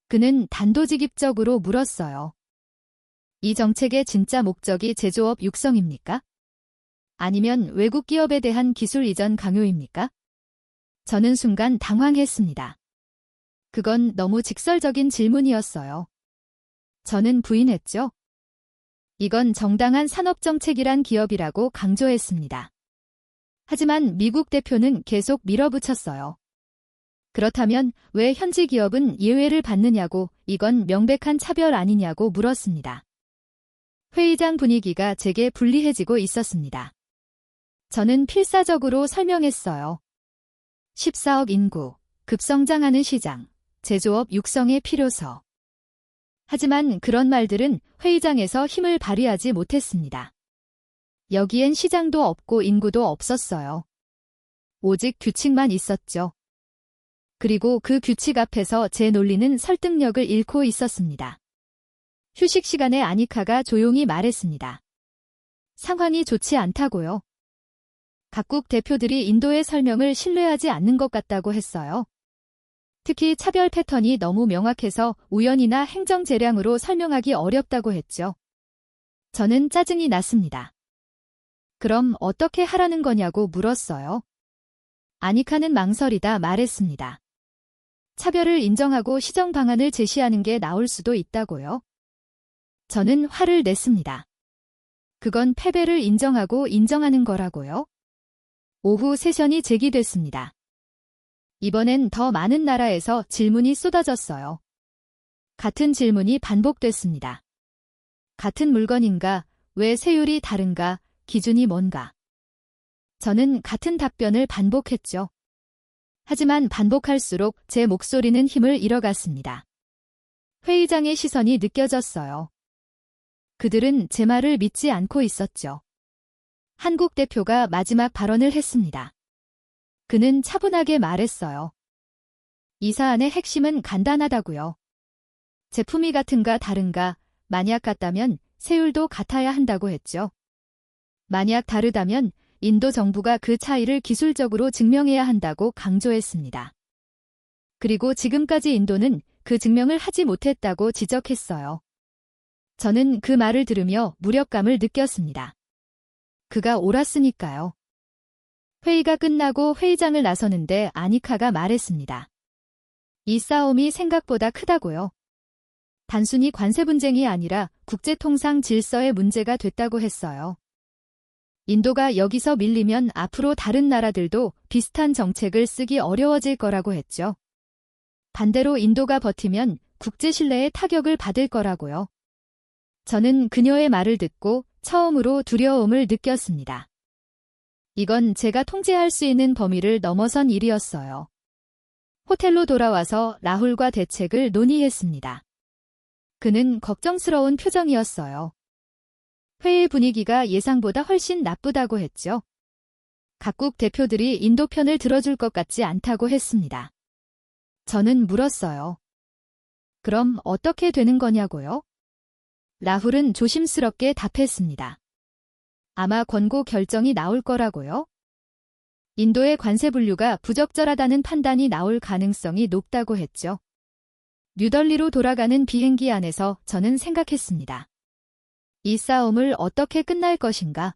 그는 단도직입적으로 물었어요. 이 정책의 진짜 목적이 제조업 육성입니까? 아니면 외국 기업에 대한 기술 이전 강요입니까? 저는 순간 당황했습니다. 그건 너무 직설적인 질문이었어요. 저는 부인했죠. 이건 정당한 산업정책이란 기업이라고 강조했습니다. 하지만 미국 대표는 계속 밀어붙였어요. 그렇다면 왜 현지 기업은 예외를 받느냐고, 이건 명백한 차별 아니냐고 물었습니다. 회의장 분위기가 제게 불리해지고 있었습니다. 저는 필사적으로 설명했어요. 14억 인구, 급성장하는 시장, 제조업 육성의 필요서. 하지만 그런 말들은 회의장에서 힘을 발휘하지 못했습니다. 여기엔 시장도 없고 인구도 없었어요. 오직 규칙만 있었죠. 그리고 그 규칙 앞에서 제 논리는 설득력을 잃고 있었습니다. 휴식 시간에 아니카가 조용히 말했습니다. 상황이 좋지 않다고요. 각국 대표들이 인도의 설명을 신뢰하지 않는 것 같다고 했어요. 특히 차별 패턴이 너무 명확해서 우연이나 행정 재량으로 설명하기 어렵다고 했죠. 저는 짜증이 났습니다. 그럼 어떻게 하라는 거냐고 물었어요. 아니카는 망설이다 말했습니다. 차별을 인정하고 시정 방안을 제시하는 게 나을 수도 있다고요. 저는 화를 냈습니다. 그건 패배를 인정하는 거라고요. 오후 세션이 제기됐습니다. 이번엔 더 많은 나라에서 질문이 쏟아졌어요. 같은 질문이 반복됐습니다. 같은 물건인가? 왜 세율이 다른가? 기준이 뭔가? 저는 같은 답변을 반복했죠. 하지만 반복할수록 제 목소리는 힘을 잃어갔습니다. 회의장의 시선이 느껴졌어요. 그들은 제 말을 믿지 않고 있었죠. 한국 대표가 마지막 발언을 했습니다. 그는 차분하게 말했어요. 이 사안의 핵심은 간단하다고요. 제품이 같은가 다른가, 만약 같다면 세율도 같아야 한다고 했죠. 만약 다르다면 인도 정부가 그 차이를 기술적으로 증명해야 한다고 강조했습니다. 그리고 지금까지 인도는 그 증명을 하지 못했다고 지적했어요. 저는 그 말을 들으며 무력감을 느꼈습니다. 그가 옳았으니까요. 회의가 끝나고 회의장을 나서는데 아니카가 말했습니다. 이 싸움이 생각보다 크다고요. 단순히 관세 분쟁이 아니라 국제통상 질서의 문제가 됐다고 했어요. 인도가 여기서 밀리면 앞으로 다른 나라들도 비슷한 정책을 쓰기 어려워질 거라고 했죠. 반대로 인도가 버티면 국제 신뢰에 타격을 받을 거라고요. 저는 그녀의 말을 듣고 처음으로 두려움을 느꼈습니다. 이건 제가 통제할 수 있는 범위를 넘어선 일이었어요. 호텔로 돌아와서 라훌과 대책을 논의했습니다. 그는 걱정스러운 표정이었어요. 회의 분위기가 예상보다 훨씬 나쁘다고 했죠. 각국 대표들이 인도 편을 들어줄 것 같지 않다고 했습니다. 저는 물었어요. 그럼 어떻게 되는 거냐고요? 라훌은 조심스럽게 답했습니다. 아마 권고 결정이 나올 거라고요. 인도의 관세 분류가 부적절하다는 판단이 나올 가능성이 높다고 했죠. 뉴델리로 돌아가는 비행기 안에서 저는 생각했습니다. 이 싸움을 어떻게 끝날 것인가?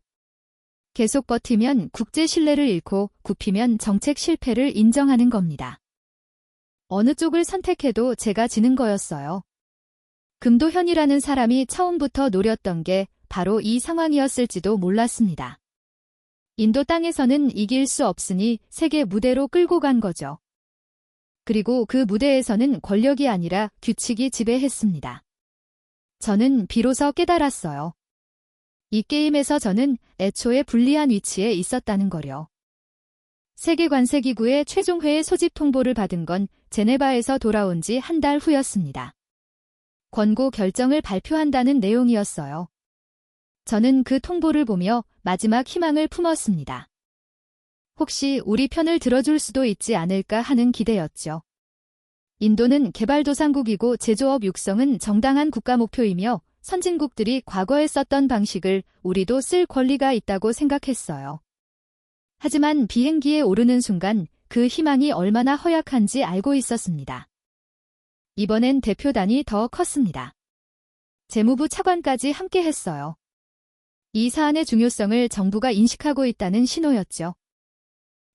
계속 버티면 국제 신뢰를 잃고 굽히면 정책 실패를 인정하는 겁니다. 어느 쪽을 선택해도 제가 지는 거였어요. 금도현이라는 사람이 처음부터 노렸던 게 바로 이 상황이었을지도 몰랐습니다. 인도 땅에서는 이길 수 없으니 세계 무대로 끌고 간 거죠. 그리고 그 무대에서는 권력이 아니라 규칙이 지배했습니다. 저는 비로소 깨달았어요. 이 게임에서 저는 애초에 불리한 위치에 있었다는 거요. 세계관세기구의 최종회의 소집 통보를 받은 건 제네바에서 돌아온 지 한 달 후였습니다. 권고 결정을 발표한다는 내용이었어요. 저는 그 통보를 보며 마지막 희망을 품었습니다. 혹시 우리 편을 들어줄 수도 있지 않을까 하는 기대였죠. 인도는 개발도상국이고 제조업 육성은 정당한 국가 목표이며 선진국들이 과거에 썼던 방식을 우리도 쓸 권리가 있다고 생각했어요. 하지만 비행기에 오르는 순간 그 희망이 얼마나 허약한지 알고 있었습니다. 이번엔 대표단이 더 컸습니다. 재무부 차관까지 함께 했어요. 이 사안의 중요성을 정부가 인식하고 있다는 신호였죠.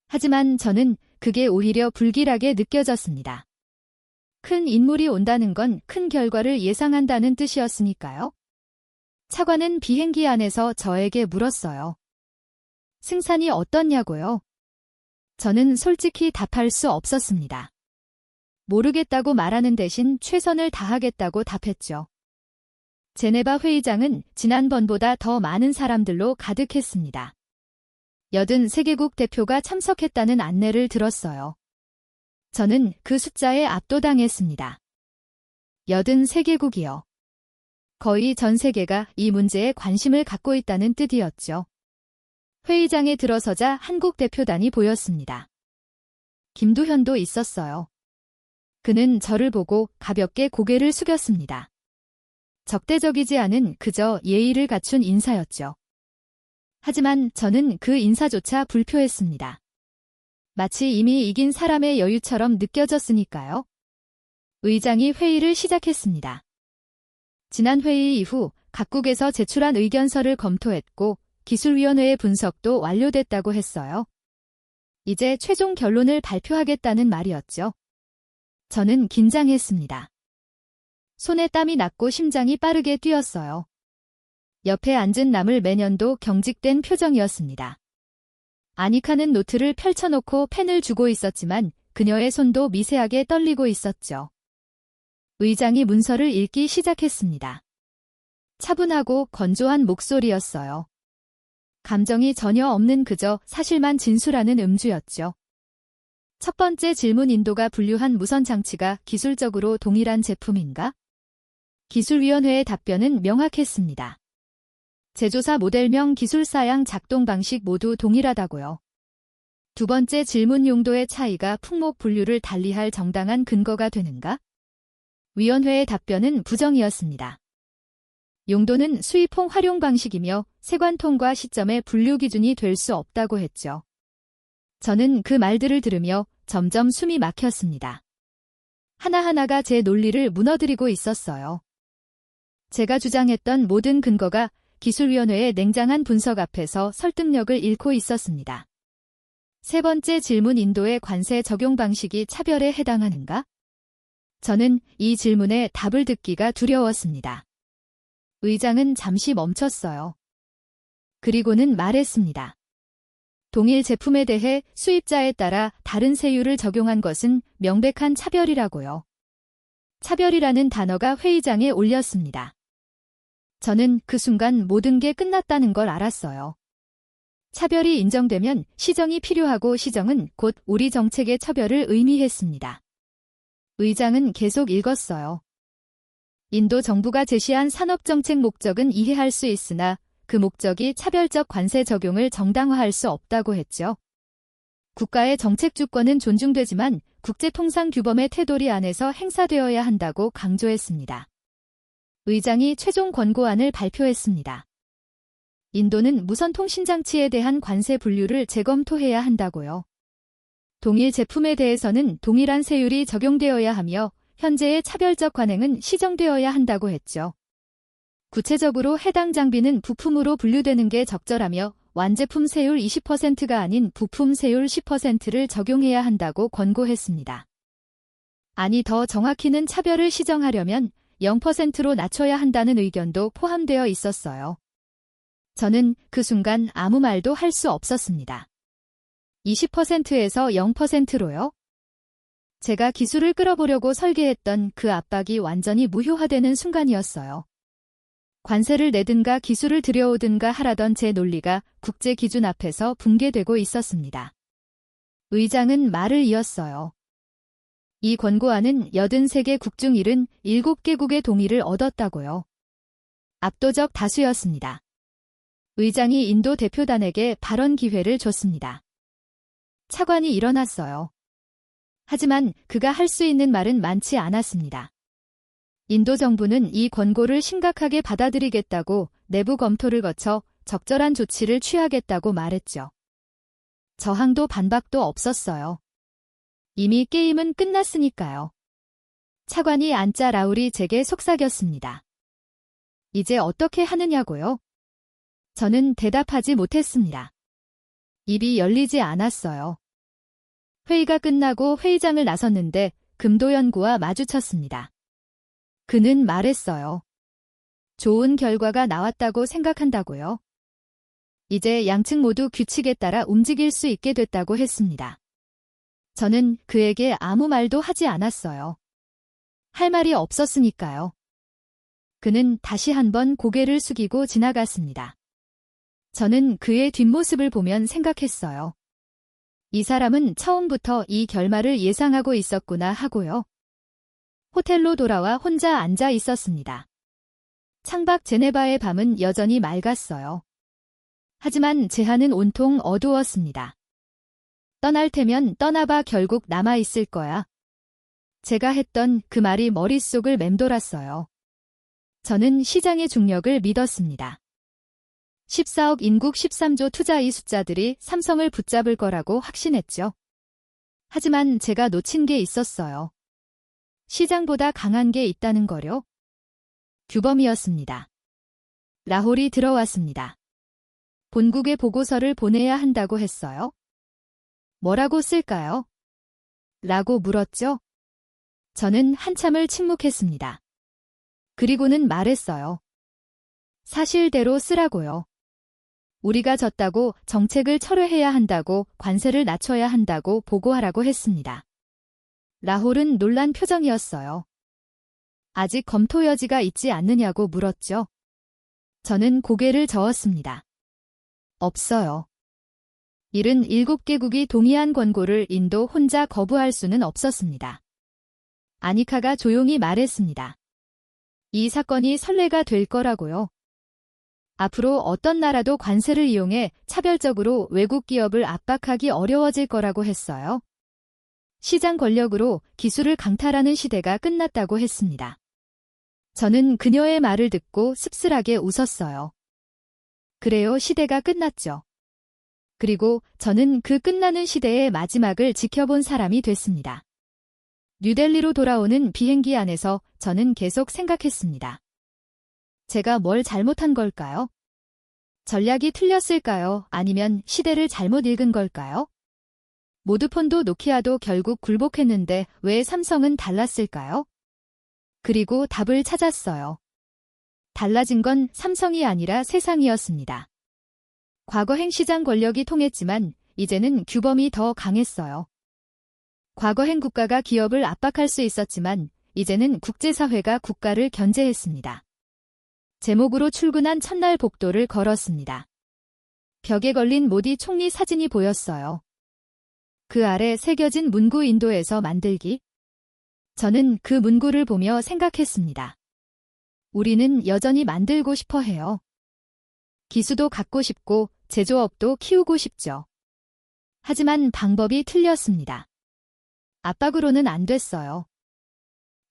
하지만 저는 그게 오히려 불길하게 느껴졌습니다. 큰 인물이 온다는 건 큰 결과를 예상한다는 뜻이었으니까요. 차관은 비행기 안에서 저에게 물었어요. 승산이 어떻냐고요? 저는 솔직히 답할 수 없었습니다. 모르겠다고 말하는 대신 최선을 다하겠다고 답했죠. 제네바 회의장은 지난번보다 더 많은 사람들로 가득했습니다. 83개국 대표가 참석했다는 안내를 들었어요. 저는 그 숫자에 압도당했습니다. 83개국이요. 거의 전 세계가 이 문제에 관심을 갖고 있다는 뜻이었죠. 회의장에 들어서자 한국 대표단이 보였습니다. 김두현도 있었어요. 그는 저를 보고 가볍게 고개를 숙였습니다. 적대적이지 않은 그저 예의를 갖춘 인사였죠. 하지만 저는 그 인사조차 불표했습니다. 마치 이미 이긴 사람의 여유처럼 느껴졌으니까요. 의장이 회의를 시작했습니다. 지난 회의 이후 각국에서 제출한 의견서를 검토했고 기술위원회의 분석도 완료됐다고 했어요. 이제 최종 결론을 발표하겠다는 말이었죠. 저는 긴장했습니다. 손에 땀이 났고 심장이 빠르게 뛰었어요. 옆에 앉은 남을 매년도 경직된 표정이었습니다. 아니카는 노트를 펼쳐놓고 펜을 주고 있었지만 그녀의 손도 미세하게 떨리고 있었죠. 의장이 문서를 읽기 시작했습니다. 차분하고 건조한 목소리였어요. 감정이 전혀 없는 그저 사실만 진술하는 음주였죠. 첫 번째 질문, 인도가 분류한 무선 장치가 기술적으로 동일한 제품인가? 기술위원회의 답변은 명확했습니다. 제조사 모델명, 기술 사양, 작동 방식 모두 동일하다고요. 두 번째 질문, 용도의 차이가 품목 분류를 달리할 정당한 근거가 되는가? 위원회의 답변은 부정이었습니다. 용도는 수입홍 활용 방식이며 세관통과 시점의 분류 기준이 될 수 없다고 했죠. 저는 그 말들을 들으며 점점 숨이 막혔습니다. 하나하나가 제 논리를 무너뜨리고 있었어요. 제가 주장했던 모든 근거가 기술위원회의 냉정한 분석 앞에서 설득력을 잃고 있었습니다. 세 번째 질문, 인도의 관세 적용 방식이 차별에 해당하는가? 저는 이 질문에 답을 듣기가 두려웠습니다. 의장은 잠시 멈췄어요. 그리고는 말했습니다. 동일 제품에 대해 수입자에 따라 다른 세율을 적용한 것은 명백한 차별이라고요. 차별이라는 단어가 회의장에 올렸습니다. 저는 그 순간 모든 게 끝났다는 걸 알았어요. 차별이 인정되면 시정이 필요하고 시정은 곧 우리 정책의 처벌을 의미했습니다. 의장은 계속 읽었어요. 인도 정부가 제시한 산업정책 목적은 이해할 수 있으나 그 목적이 차별적 관세 적용을 정당화할 수 없다고 했죠. 국가의 정책 주권은 존중되지만 국제통상규범의 테두리 안에서 행사되어야 한다고 강조했습니다. 의장이 최종 권고안을 발표했습니다. 인도는 무선 통신장치에 대한 관세 분류를 재검토해야 한다고요. 동일 제품에 대해서는 동일한 세율이 적용되어야 하며 현재의 차별적 관행은 시정되어야 한다고 했죠. 구체적으로 해당 장비는 부품으로 분류되는 게 적절하며 완제품 세율 20%가 아닌 부품 세율 10%를 적용해야 한다고 권고했습니다. 아니, 더 정확히는 차별을 시정하려면 0%로 낮춰야 한다는 의견도 포함되어 있었어요. 저는 그 순간 아무 말도 할 수 없었습니다. 20%에서 0%로요? 제가 기술을 끌어보려고 설계했던 그 압박이 완전히 무효화되는 순간이었어요. 관세를 내든가 기술을 들여오든가 하라던 제 논리가 국제 기준 앞에서 붕괴되고 있었습니다. 의장은 말을 이었어요. 이 권고안은 83개국 중 77개국의 동의를 얻었다고요. 압도적 다수였습니다. 의장이 인도 대표단에게 발언 기회를 줬습니다. 차관이 일어났어요. 하지만 그가 할 수 있는 말은 많지 않았습니다. 인도 정부는 이 권고를 심각하게 받아들이겠다고 내부 검토를 거쳐 적절한 조치를 취하겠다고 말했죠. 저항도 반박도 없었어요. 이미 게임은 끝났으니까요. 차관이 앉자 라울이 제게 속삭였습니다. 이제 어떻게 하느냐고요? 저는 대답하지 못했습니다. 입이 열리지 않았어요. 회의가 끝나고 회의장을 나섰는데 금도연구와 마주쳤습니다. 그는 말했어요. 좋은 결과가 나왔다고 생각한다고요? 이제 양측 모두 규칙에 따라 움직일 수 있게 됐다고 했습니다. 저는 그에게 아무 말도 하지 않았어요. 할 말이 없었으니까요. 그는 다시 한번 고개를 숙이고 지나갔습니다. 저는 그의 뒷모습을 보면 생각했어요. 이 사람은 처음부터 이 결말을 예상하고 있었구나 하고요. 호텔로 돌아와 혼자 앉아 있었습니다. 창밖 제네바의 밤은 여전히 맑았어요. 하지만 제 안은 온통 어두웠습니다. 떠날 테면 떠나봐 결국 남아있을 거야. 제가 했던 그 말이 머릿속을 맴돌았어요. 저는 시장의 중력을 믿었습니다. 14억 인국 13조 투자 이 숫자들이 삼성을 붙잡을 거라고 확신했죠. 하지만 제가 놓친 게 있었어요. 시장보다 강한 게 있다는 거요. 규범이었습니다. 라홀이 들어왔습니다. 본국에 보고서를 보내야 한다고 했어요. 뭐라고 쓸까요? 라고 물었죠. 저는 한참을 침묵했습니다. 그리고는 말했어요. 사실대로 쓰라고요. 우리가 졌다고 정책을 철회해야 한다고 관세를 낮춰야 한다고 보고하라고 했습니다. 라홀은 놀란 표정이었어요. 아직 검토 여지가 있지 않느냐고 물었죠. 저는 고개를 저었습니다. 없어요. 77개국이 동의한 권고를 인도 혼자 거부할 수는 없었습니다. 아니카가 조용히 말했습니다. 이 사건이 선례가 될 거라고요. 앞으로 어떤 나라도 관세를 이용해 차별적으로 외국 기업을 압박하기 어려워질 거라고 했어요. 시장 권력으로 기술을 강탈하는 시대가 끝났다고 했습니다. 저는 그녀의 말을 듣고 씁쓸하게 웃었어요. 그래요, 시대가 끝났죠. 그리고 저는 그 끝나는 시대의 마지막을 지켜본 사람이 됐습니다. 뉴델리로 돌아오는 비행기 안에서 저는 계속 생각했습니다. 제가 뭘 잘못한 걸까요? 전략이 틀렸을까요? 아니면 시대를 잘못 읽은 걸까요? 모드폰도 노키아도 결국 굴복했는데 왜 삼성은 달랐을까요? 그리고 답을 찾았어요. 달라진 건 삼성이 아니라 세상이었습니다. 과거행 시장 권력이 통했지만 이제는 규범이 더 강했어요. 과거행 국가가 기업을 압박할 수 있었지만 이제는 국제사회가 국가를 견제했습니다. 제목으로 출근한 첫날 복도를 걸었습니다. 벽에 걸린 모디 총리 사진이 보였어요. 그 아래 새겨진 문구 인도에서 만들기. 저는 그 문구를 보며 생각했습니다. 우리는 여전히 만들고 싶어 해요. 기수도 갖고 싶고 제조업도 키우고 싶죠. 하지만 방법이 틀렸습니다. 압박으로는 안 됐어요.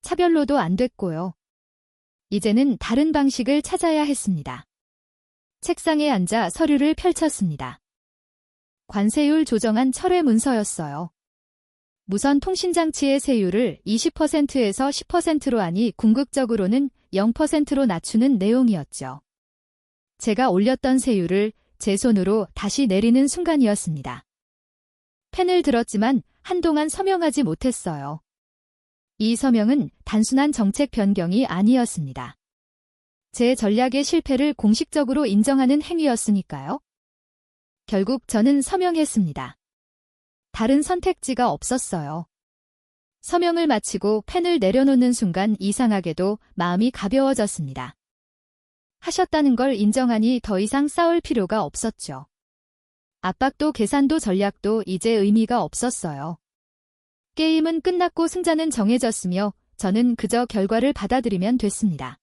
차별로도 안 됐고요. 이제는 다른 방식을 찾아야 했습니다. 책상에 앉아 서류를 펼쳤습니다. 관세율 조정안 철회 문서였어요. 무선 통신장치의 세율을 20%에서 10%로 하니 궁극적으로는 0%로 낮추는 내용이었죠. 제가 올렸던 세율을 제 손으로 다시 내리는 순간이었습니다. 펜을 들었지만 한동안 서명하지 못했어요. 이 서명은 단순한 정책 변경이 아니었습니다. 제 전략의 실패를 공식적으로 인정하는 행위였으니까요. 결국 저는 서명했습니다. 다른 선택지가 없었어요. 서명을 마치고 펜을 내려놓는 순간 이상하게도 마음이 가벼워졌습니다. 하셨다는 걸 인정하니 더 이상 싸울 필요가 없었죠. 압박도 계산도 전략도 이제 의미가 없었어요. 게임은 끝났고 승자는 정해졌으며 저는 그저 결과를 받아들이면 됐습니다.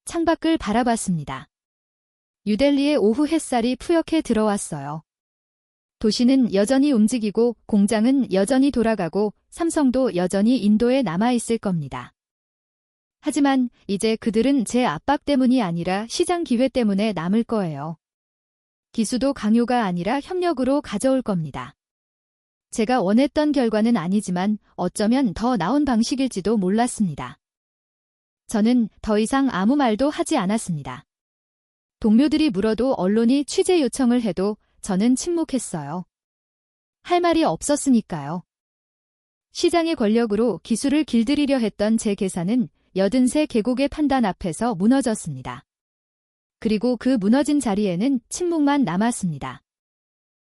창밖을 바라봤습니다. 뉴델리의 오후 햇살이 푸옇게 들어왔어요. 도시는 여전히 움직이고 공장은 여전히 돌아가고 삼성도 여전히 인도에 남아있을 겁니다. 하지만 이제 그들은 제 압박 때문이 아니라 시장 기회 때문에 남을 거예요. 기수도 강요가 아니라 협력으로 가져올 겁니다. 제가 원했던 결과는 아니지만 어쩌면 더 나은 방식일지도 몰랐습니다. 저는 더 이상 아무 말도 하지 않았습니다. 동료들이 물어도 언론이 취재 요청을 해도 저는 침묵했어요. 할 말이 없었으니까요. 시장의 권력으로 기술을 길들이려 했던 제 계산은 83개국의 판단 앞에서 무너졌습니다. 그리고 그 무너진 자리에는 침묵만 남았습니다.